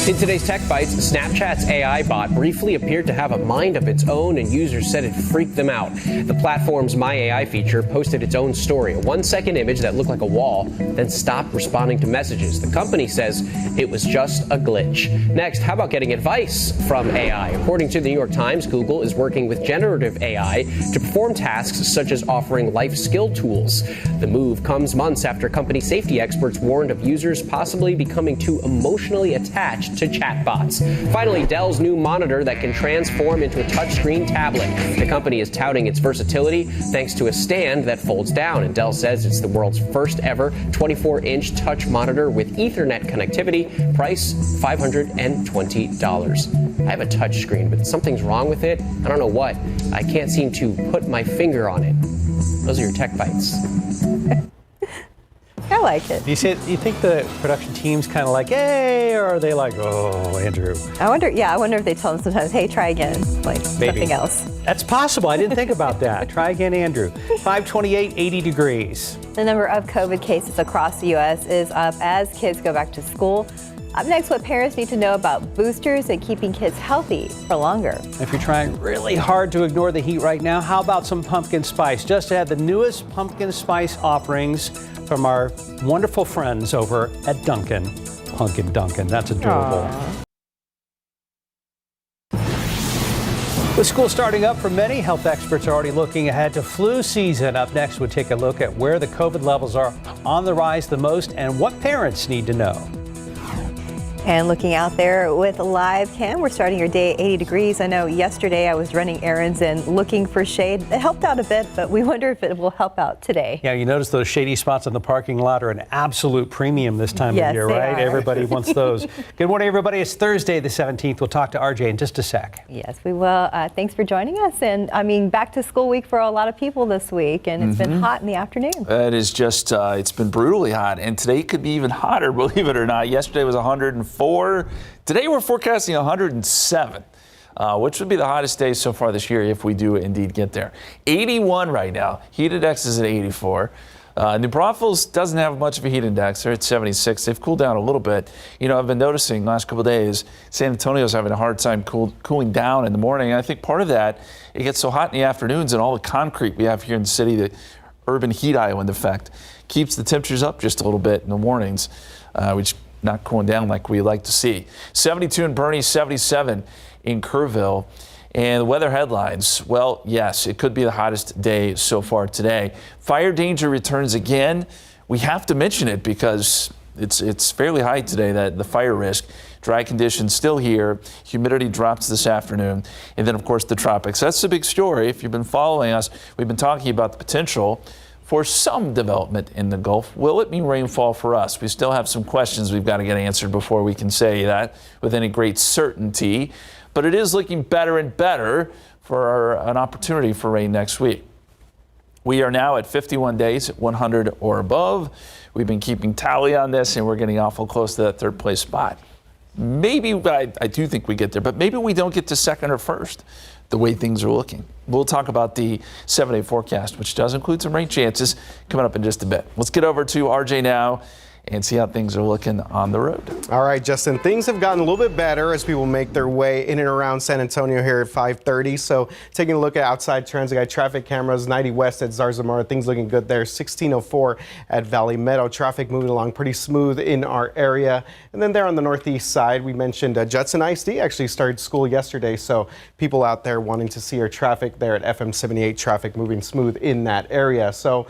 In today's Tech Bites, Snapchat's AI bot briefly appeared to have a mind of its own, and users said it freaked them out. The platform's My AI feature posted its own story, a 1-second image that looked like a wall, then stopped responding to messages. The company says it was just a glitch. Next, how about getting advice from AI? According to the New York Times, Google is working with generative AI to perform tasks such as offering life skill tools. The move comes months after company safety experts warned of users possibly becoming too emotionally attached to chatbots. Finally, Dell's new monitor that can transform into a touchscreen tablet. The company is touting its versatility thanks to a stand that folds down, and Dell says it's the world's first ever 24-inch touch monitor with Ethernet connectivity. Price $520. I have a touch screen, but something's wrong with it. I don't know what. I can't seem to put my finger on it. Those are your Tech Bites. I like it. Do you think the production team's kind of like, hey, or are they like, oh, Andrew? I wonder if they tell them sometimes, hey, try again, like something else. That's possible. I didn't think about that. Try again, Andrew. 528, 80 degrees. The number of COVID cases across the U.S. is up as kids go back to school. Up next, what parents need to know about boosters and keeping kids healthy for longer. If you're trying really hard to ignore the heat right now, how about some pumpkin spice? Just had the newest pumpkin spice offerings from our wonderful friends over at Dunkin'. Pumpkin Dunkin', that's adorable. With school starting up for many, health experts are already looking ahead to flu season. Up next, we'll take a look at where the COVID levels are on the rise the most and what parents need to know. And looking out there with live cam, we're starting your day at 80 degrees. I know yesterday I was running errands and looking for shade. It helped out a bit, but we wonder if it will help out today. Yeah, you notice those shady spots in the parking lot are an absolute premium this time of year, right? Everybody wants those. Good morning, everybody. It's Thursday, the 17th. We'll talk to RJ in just a sec. Yes, we will. Thanks for joining us. And I mean, back to school week for a lot of people this week, and it's been hot in the afternoon. It is just, it's been brutally hot, and today could be even hotter, believe it or not. Yesterday was 104. Today we're forecasting 107, which would be the hottest day so far this year if we do indeed get there. 81 right now. Heat index is at 84. New Braunfels doesn't have much of a heat index. They're at 76. They've cooled down a little bit. You know, I've been noticing the last couple of days, San Antonio's having a hard time cooling down in the morning. And I think part of that, it gets so hot in the afternoons and all the concrete we have here in the city, the urban heat island effect, keeps the temperatures up just a little bit in the mornings, which not cooling down like we like to see. 72 in Bernie, 77 in Kerrville. And the weather headlines, well, yes, it could be the hottest day so far today. Fire danger returns again. We have to mention it because it's fairly high today, that the fire risk. Dry conditions still here. Humidity drops this afternoon. And then, of course, the tropics. That's the big story. If you've been following us, we've been talking about the potential for some development in the Gulf. Will it mean rainfall for us? We still have some questions we've got to get answered before we can say that with any great certainty. But it is looking better and better for an opportunity for rain next week. We are now at 51 days at 100 or above. We've been keeping tally on this, and we're getting awful close to that third place spot. Maybe, I do think we get there, but maybe we don't get to second or first the way things are looking. We'll talk about the 7-day forecast, which does include some rain chances, coming up in just a bit. Let's get over to RJ now and see how things are looking on the road. All right, Justin, things have gotten a little bit better as people make their way in and around San Antonio here at 5:30. So taking a look at outside TransGuide traffic cameras, 90 west at Zarzamora, things looking good there. 1604 at Valley Meadow, traffic moving along pretty smooth in our area. And then there on the northeast side, we mentioned Judson ISD actually started school yesterday. So people out there wanting to see our traffic there at FM 78, traffic moving smooth in that area. So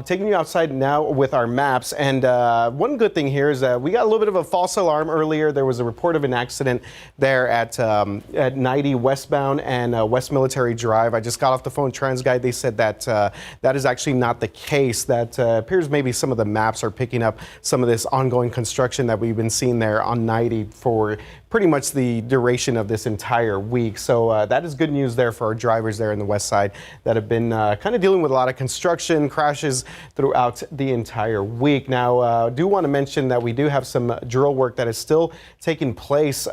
taking you outside now with our maps. And one good thing here is that we got a little bit of a false alarm earlier. There was a report of an accident there at 90 westbound and West Military Drive. I just got off the phone with TransGuide. They said that that is actually not the case. That appears maybe some of the maps are picking up some of this ongoing construction that we've been seeing there on 90 for pretty much the duration of this entire week. So that is good news there for our drivers there in the west side that have been kind of dealing with a lot of construction crashes throughout the entire week. Now, do want to mention that we do have some drill work that is still taking place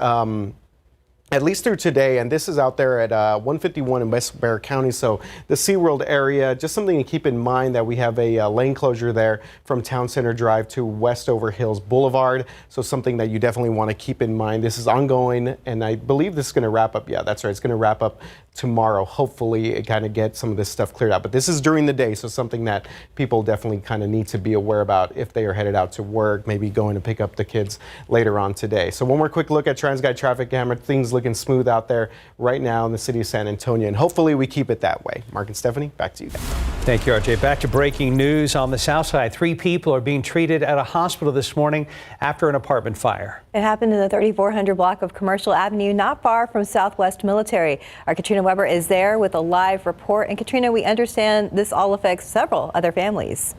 at least through today, and this is out there at 151 in West Bexar County, so the SeaWorld area. Just something to keep in mind that we have a lane closure there from Town Center Drive to Westover Hills Boulevard, so something that you definitely want to keep in mind. This is ongoing, and I believe this is going to wrap up. Yeah, that's right. It's going to wrap up tomorrow. Hopefully, it kind of get some of this stuff cleared out. But this is during the day, so something that people definitely kind of need to be aware about if they are headed out to work, maybe going to pick up the kids later on today. So one more quick look at TransGuide traffic camera. Things looking smooth out there right now in the city of San Antonio, and hopefully we keep it that way. Mark and Stephanie, back to you guys. Thank you, RJ. Back to breaking news on the south side. 3 people are being treated at a hospital this morning after an apartment fire. It happened in the 3400 block of Commercial Avenue, not far from Southwest Military. Our Katrina Weber is there with a live report. And Katrina, we understand this all affects several other families.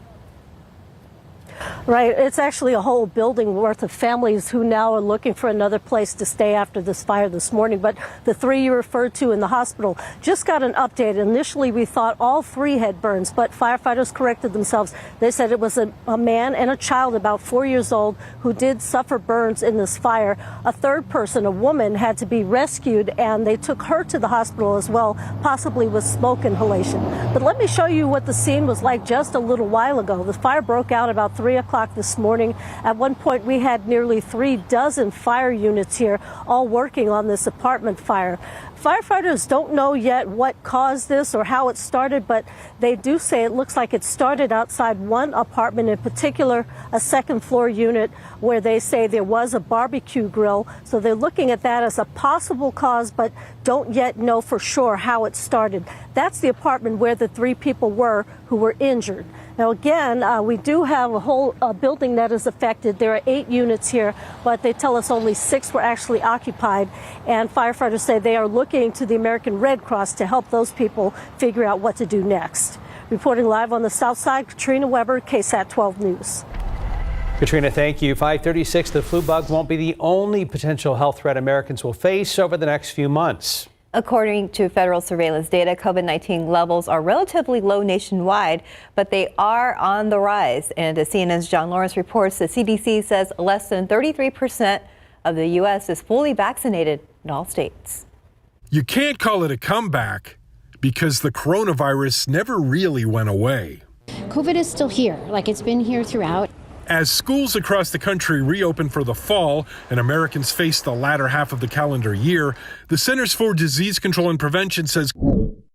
Right. It's actually a whole building worth of families who now are looking for another place to stay after this fire this morning. But the 3 you referred to in the hospital just got an update. Initially, we thought all 3 had burns, but firefighters corrected themselves. They said it was a man and a child about 4 years old who did suffer burns in this fire. A third person, a woman, had to be rescued, and they took her to the hospital as well, possibly with smoke inhalation. But let me show you what the scene was like just a little while ago. The fire broke out about 3 o'clock this morning. At one point, we had nearly 3 dozen fire units here, all working on this apartment fire. Firefighters don't know yet what caused this or how it started, but they do say it looks like it started outside one apartment, in particular a second floor unit where they say there was a barbecue grill. So they're looking at that as a possible cause, but don't yet know for sure how it started. That's the apartment where the 3 people were who were injured. Now, again, we do have a whole building that is affected. There are 8 units here, but they tell us only 6 were actually occupied. And firefighters say they are looking to the American Red Cross to help those people figure out what to do next. Reporting live on the south side, Katrina Weber, KSAT 12 News. Katrina, thank you. 5:36, the flu bug won't be the only potential health threat Americans will face over the next few months. According to federal surveillance data, COVID-19 levels are relatively low nationwide, but they are on the rise. And as CNN's John Lawrence reports, the CDC says less than 33% of the U.S. is fully vaccinated in all states. You can't call it a comeback because the coronavirus never really went away. COVID is still here, like it's been here throughout. As schools across the country reopen for the fall and Americans face the latter half of the calendar year, the Centers for Disease Control and Prevention says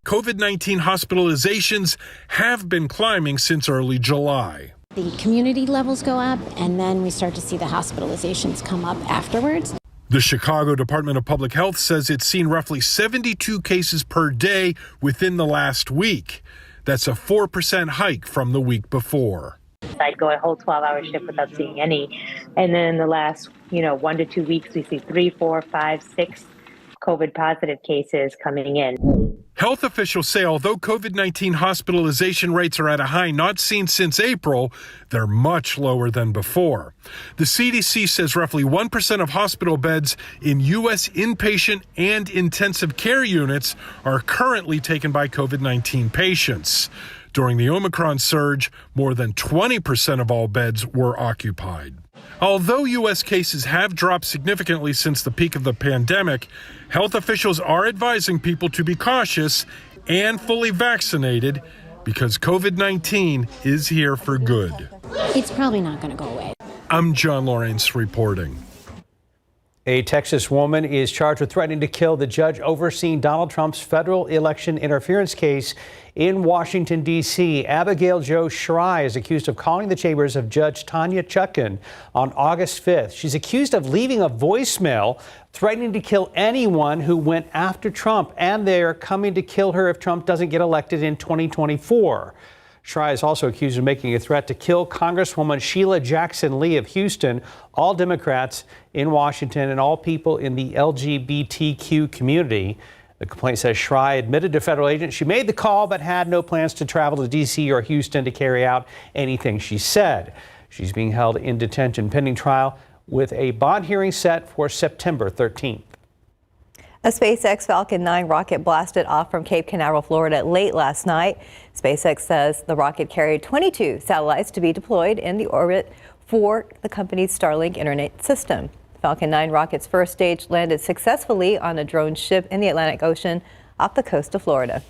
COVID-19 hospitalizations have been climbing since early July. The community levels go up, and then we start to see the hospitalizations come up afterwards. The Chicago Department of Public Health says it's seen roughly 72 cases per day within the last week. That's a 4% hike from the week before. I'd go a whole 12-hour shift without seeing any. And then in the last, 1 to 2 weeks, we see 3, 4, 5, 6 COVID positive cases coming in. Health officials say although COVID-19 hospitalization rates are at a high not seen since April, they're much lower than before. The CDC says roughly 1% of hospital beds in U.S. inpatient and intensive care units are currently taken by COVID-19 patients. During the Omicron surge, more than 20% of all beds were occupied. Although U.S. cases have dropped significantly since the peak of the pandemic, health officials are advising people to be cautious and fully vaccinated because COVID-19 is here for good. It's probably not going to go away. I'm John Lawrence reporting. A Texas woman is charged with threatening to kill the judge overseeing Donald Trump's federal election interference case in Washington, D.C. Abigail Jo Schrei is accused of calling the chambers of Judge Tanya Chutkan on August 5th. She's accused of leaving a voicemail threatening to kill anyone who went after Trump, and they're coming to kill her if Trump doesn't get elected in 2024. Schrei is also accused of making a threat to kill Congresswoman Sheila Jackson Lee of Houston, all Democrats in Washington, and all people in the LGBTQ community. The complaint says Schrei admitted to federal agents she made the call but had no plans to travel to D.C. or Houston to carry out anything she said. She's being held in detention pending trial with a bond hearing set for September 13th. A SpaceX Falcon 9 rocket blasted off from Cape Canaveral, Florida late last night. SpaceX says the rocket carried 22 satellites to be deployed in the orbit for the company's Starlink internet system. The Falcon 9 rocket's first stage landed successfully on a drone ship in the Atlantic Ocean off the coast of Florida.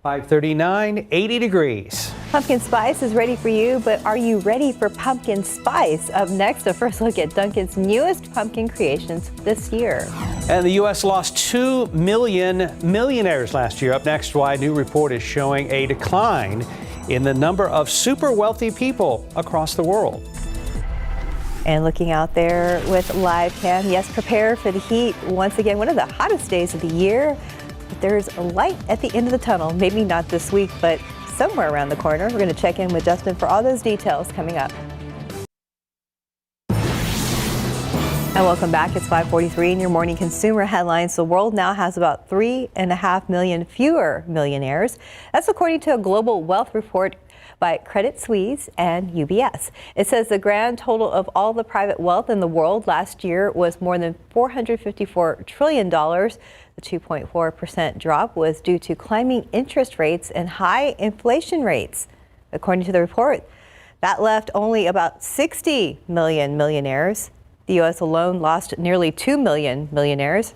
539, 80 degrees. Pumpkin spice is ready for you, but are you ready for pumpkin spice? Up next, a first look at Dunkin's newest pumpkin creations this year. And the U.S. lost 2 million millionaires last year. Up next, why a new report is showing a decline in the number of super wealthy people across the world. And looking out there with live cam, yes, prepare for the heat. Once again, one of the hottest days of the year. But there's a light at the end of the tunnel. Maybe not this week, but somewhere around the corner. We're going to check in with Justin for all those details coming up. And welcome back. It's 5:43 in your morning consumer headlines. The world now has about 3.5 million fewer millionaires. That's according to a global wealth report by Credit Suisse and UBS. It says the grand total of all the private wealth in the world last year was more than $454 trillion. The 2.4% drop was due to climbing interest rates and high inflation rates. According to the report, that left only about 60 million millionaires. The U.S. alone lost nearly 2 million millionaires.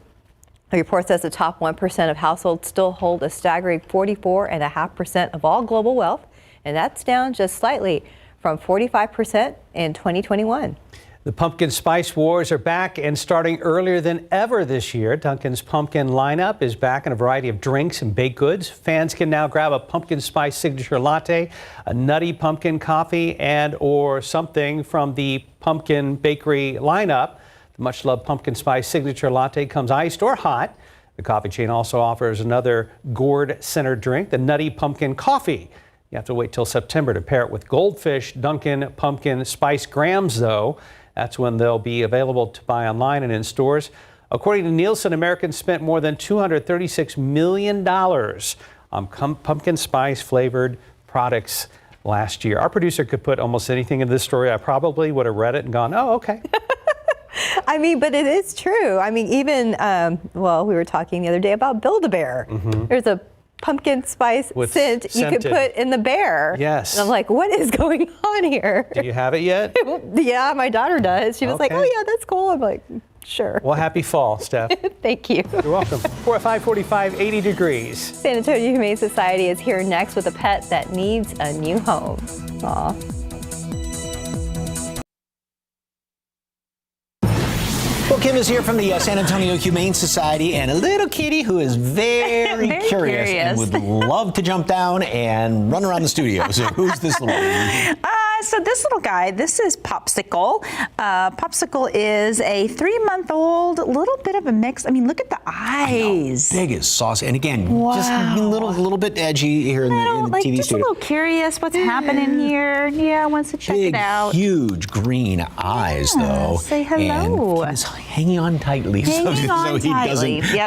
The report says the top 1% of households still hold a staggering 44.5% of all global wealth, and that's down just slightly from 45% in 2021. The pumpkin spice wars are back and starting earlier than ever this year. Dunkin's pumpkin lineup is back in a variety of drinks and baked goods. Fans can now grab a pumpkin spice signature latte, a nutty pumpkin coffee, and or something from the pumpkin bakery lineup. The much-loved pumpkin spice signature latte comes iced or hot. The coffee chain also offers another gourd-centered drink, the nutty pumpkin coffee. You have to wait till September to pair it with Goldfish Dunkin' Pumpkin Spice Grams, though. That's when they'll be available to buy online and in stores. According to Nielsen, Americans spent more than $236 million on pumpkin spice flavored products last year. Our producer could put almost anything in this story. I probably would have read it and gone, oh, okay. I mean, but it is true. I mean, even, we were talking the other day about Build-A-Bear. Mm-hmm. There's a pumpkin spice scent you could put in the bear. Yes. And I'm like, what is going on here? Do you have it yet? Yeah, my daughter does. She was like, oh yeah, that's cool. I'm like, sure. Well, happy fall, Steph. Thank you. You're welcome. 5:45, 80 degrees. San Antonio Humane Society is here next with a pet that needs a new home. Aw. Well, Kim is here from the San Antonio Humane Society, and a little kitty who is very curious and would love to jump down and run around the studio. So who's this little one? So this little guy, this is Popsicle. Popsicle is a 3-month-old, little bit of a mix. I mean, look at the eyes. Big as sauce. And again, just a little bit edgy here in the TV just studio. A little curious what's happening here. Yeah, wants to check it out. Huge green eyes, though. Say hello. And he's hanging on tightly so he doesn't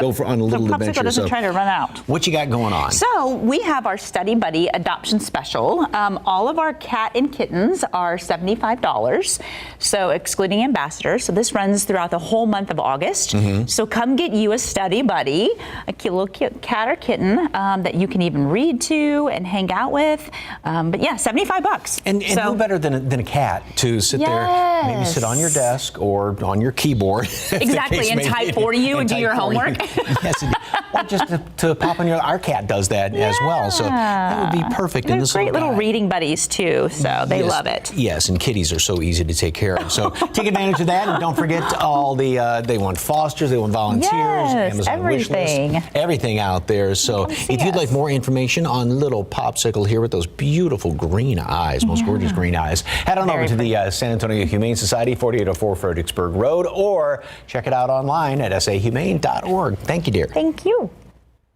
go on a little adventure. Popsicle doesn't try to run out. What you got going on? So we have our Study Buddy adoption special. All of our cat and kittens are $75, so excluding ambassadors. So this runs throughout the whole month of August. Mm-hmm. So come get you a Study Buddy, a cute little cat or kitten that you can even read to and hang out with. But yeah, $75. And who better than a cat to sit there, maybe sit on your desk or on your keyboard. Exactly, and type for you and do your homework. Yes, or just to pop on your. Our cat does that as well, so that would be perfect. They're great little reading buddies too. So they love it. Yes, and kitties are so easy to take care of. So take advantage of that, and don't forget all the they want fosters, they want volunteers, Yes, Amazon wish everything. list, everything out there. So if you'd like more information on little Popsicle here with those beautiful green eyes, most gorgeous green eyes, head on over to the San Antonio Humane Society, 4804 Fredericksburg Road, or check it out online at sahumane.org. Thank you, dear. Thank you.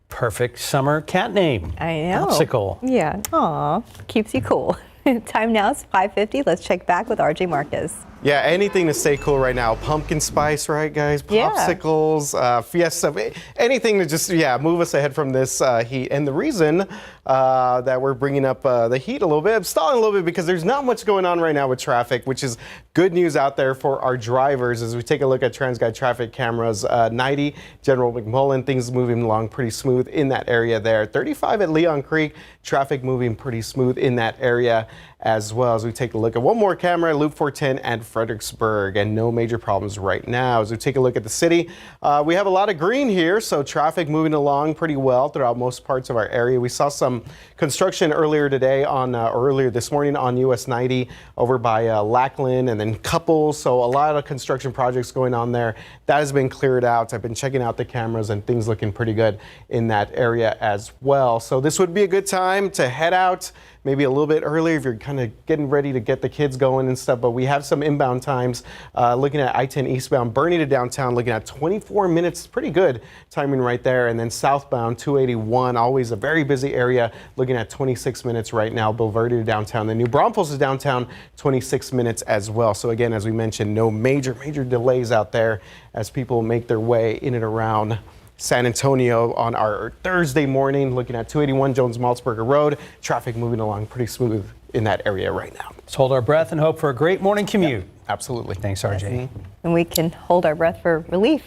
Perfect summer cat name. I know. Popsicle. Yeah. Aw, keeps you cool. Time now is 5:50. Let's check back with RJ Marcus. Yeah, anything to stay cool right now. Pumpkin spice, right, guys? Popsicles, Fiesta, anything to just, move us ahead from this heat. And the reason that we're bringing up the heat a little bit, I'm stalling a little bit because there's not much going on right now with traffic, which is good news out there for our drivers. As we take a look at TransGuide traffic cameras, 90 General McMullen, things moving along pretty smooth in that area there. 35 at Leon Creek, traffic moving pretty smooth in that area as well. As we take a look at one more camera, Loop 410 and Fredericksburg, and no major problems right now. As we take a look at the city, we have a lot of green here, so traffic moving along pretty well throughout most parts of our area. We saw some construction earlier today earlier this morning on US 90 over by Lackland and then Couples, so a lot of construction projects going on there. That has been cleared out. I've been checking out the cameras and things looking pretty good in that area as well. So this would be a good time to head out maybe a little bit earlier if you're kind of getting ready to get the kids going and stuff. But we have some inbound times looking at I-10 eastbound, Bernie to downtown, looking at 24 minutes. Pretty good timing right there. And then southbound 281, always a very busy area, looking at 26 minutes right now. Bulverde to downtown. The New Braunfels to downtown, 26 minutes as well. So again, as we mentioned, no major delays out there as people make their way in and around San Antonio on our Thursday morning, looking at 281 Jones-Maltzberger Road. Traffic moving along pretty smooth in that area right now. Let's hold our breath and hope for a great morning commute. Yep, absolutely. Thanks, RJ. And we can hold our breath for relief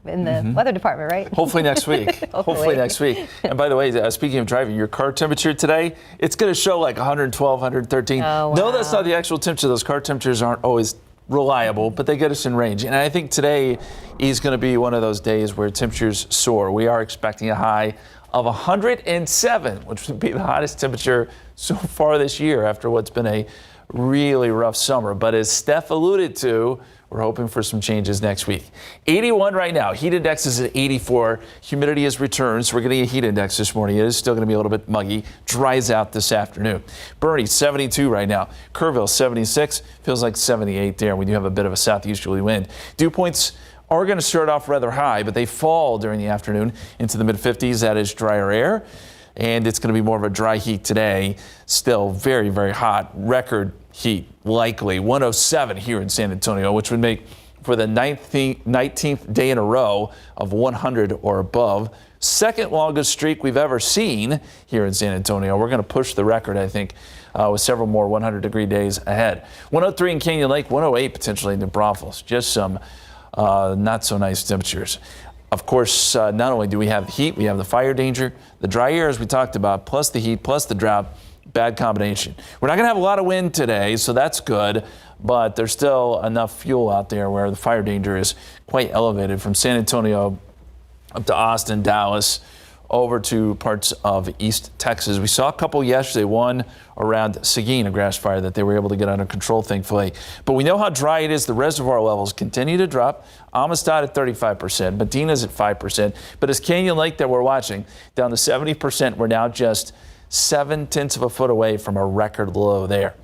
in the weather department, right? Hopefully next week. Hopefully next week. And by the way, speaking of driving, your car temperature today, it's going to show like 112, 113. Oh, wow. No, that's not the actual temperature. Those car temperatures aren't always reliable, but they get us in range. And I think today is going to be one of those days where temperatures soar. We are expecting a high of 107, which would be the hottest temperature so far this year after what's been a really rough summer. But as Steph alluded to, we're hoping for some changes next week. 81 right now. Heat index is at 84. Humidity has returned, so we're getting a heat index this morning. It is still going to be a little bit muggy. Dries out this afternoon. Bernie, 72 right now. Kerrville, 76. Feels like 78 there. We do have a bit of a southeasterly wind. Dew points are going to start off rather high, but they fall during the afternoon into the mid-50s. That is drier air. And it's going to be more of a dry heat today. Still very, very hot. Record heat likely 107 here in San Antonio, which would make for the 19th day in a row of 100 or above. Second longest streak we've ever seen here in San Antonio. We're going to push the record, I think, with several more 100-degree days ahead. 103 in Canyon Lake, 108 potentially in New Braunfels. Just some not so nice temperatures. Of course, not only do we have the heat, we have the fire danger, the dry air as we talked about, plus the heat, plus the drought. Bad combination. We're not going to have a lot of wind today, so that's good, but there's still enough fuel out there where the fire danger is quite elevated from San Antonio up to Austin, Dallas, over to parts of East Texas. We saw a couple yesterday, one around Seguin, a grass fire that they were able to get under control, thankfully. But we know how dry it is. The reservoir levels continue to drop. Amistad at 35%, Medina's at 5%. But as Canyon Lake that we're watching, down to 70%, we're now just 0.7 of a foot away from a record low there.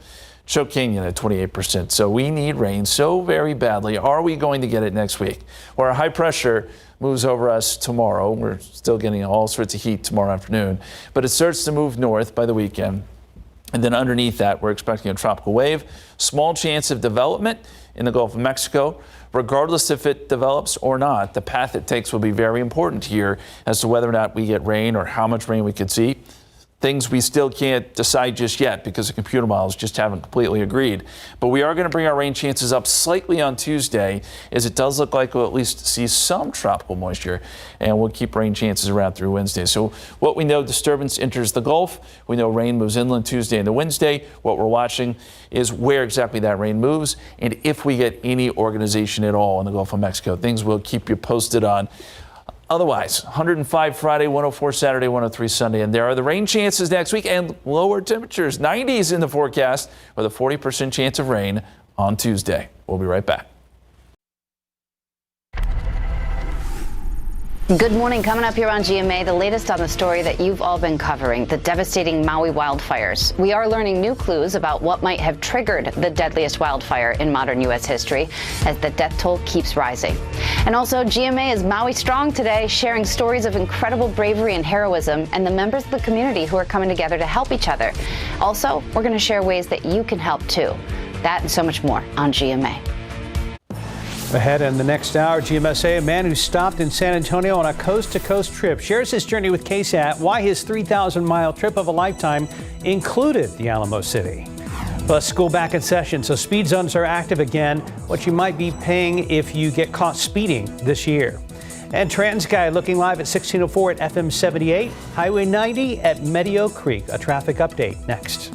Choke Canyon at 28%. So we need rain so very badly. Are we going to get it next week? Or a high pressure moves over us tomorrow. We're still getting all sorts of heat tomorrow afternoon, but it starts to move north by the weekend. And then underneath that, we're expecting a tropical wave. Small chance of development in the Gulf of Mexico. Regardless if it develops or not, the path it takes will be very important here as to whether or not we get rain or how much rain we could see. Things we still can't decide just yet because the computer models just haven't completely agreed. But we are going to bring our rain chances up slightly on Tuesday, as it does look like we'll at least see some tropical moisture, and we'll keep rain chances around through Wednesday. So what we know, disturbance enters the Gulf. We know rain moves inland Tuesday into Wednesday. What we're watching is where exactly that rain moves and if we get any organization at all in the Gulf of Mexico. Things we'll keep you posted on. Otherwise, 105 Friday, 104 Saturday, 103 Sunday. And there are the rain chances next week and lower temperatures. 90s in the forecast with a 40% chance of rain on Tuesday. We'll be right back. Good morning. Coming up here on GMA, the latest on the story that you've all been covering, the devastating Maui wildfires. We are learning new clues about what might have triggered the deadliest wildfire in modern U.S. history as the death toll keeps rising. And also, GMA is Maui Strong today, sharing stories of incredible bravery and heroism and the members of the community who are coming together to help each other. Also, we're going to share ways that you can help too. That and so much more on GMA. Ahead in the next hour, GMSA, a man who stopped in San Antonio on a coast-to-coast trip shares his journey with KSAT, why his 3,000-mile trip of a lifetime included the Alamo City. Plus, school back in session, so speed zones are active again, what you might be paying if you get caught speeding this year. And TransGuide looking live at 1604 at FM 78, Highway 90 at Medio Creek. A traffic update next.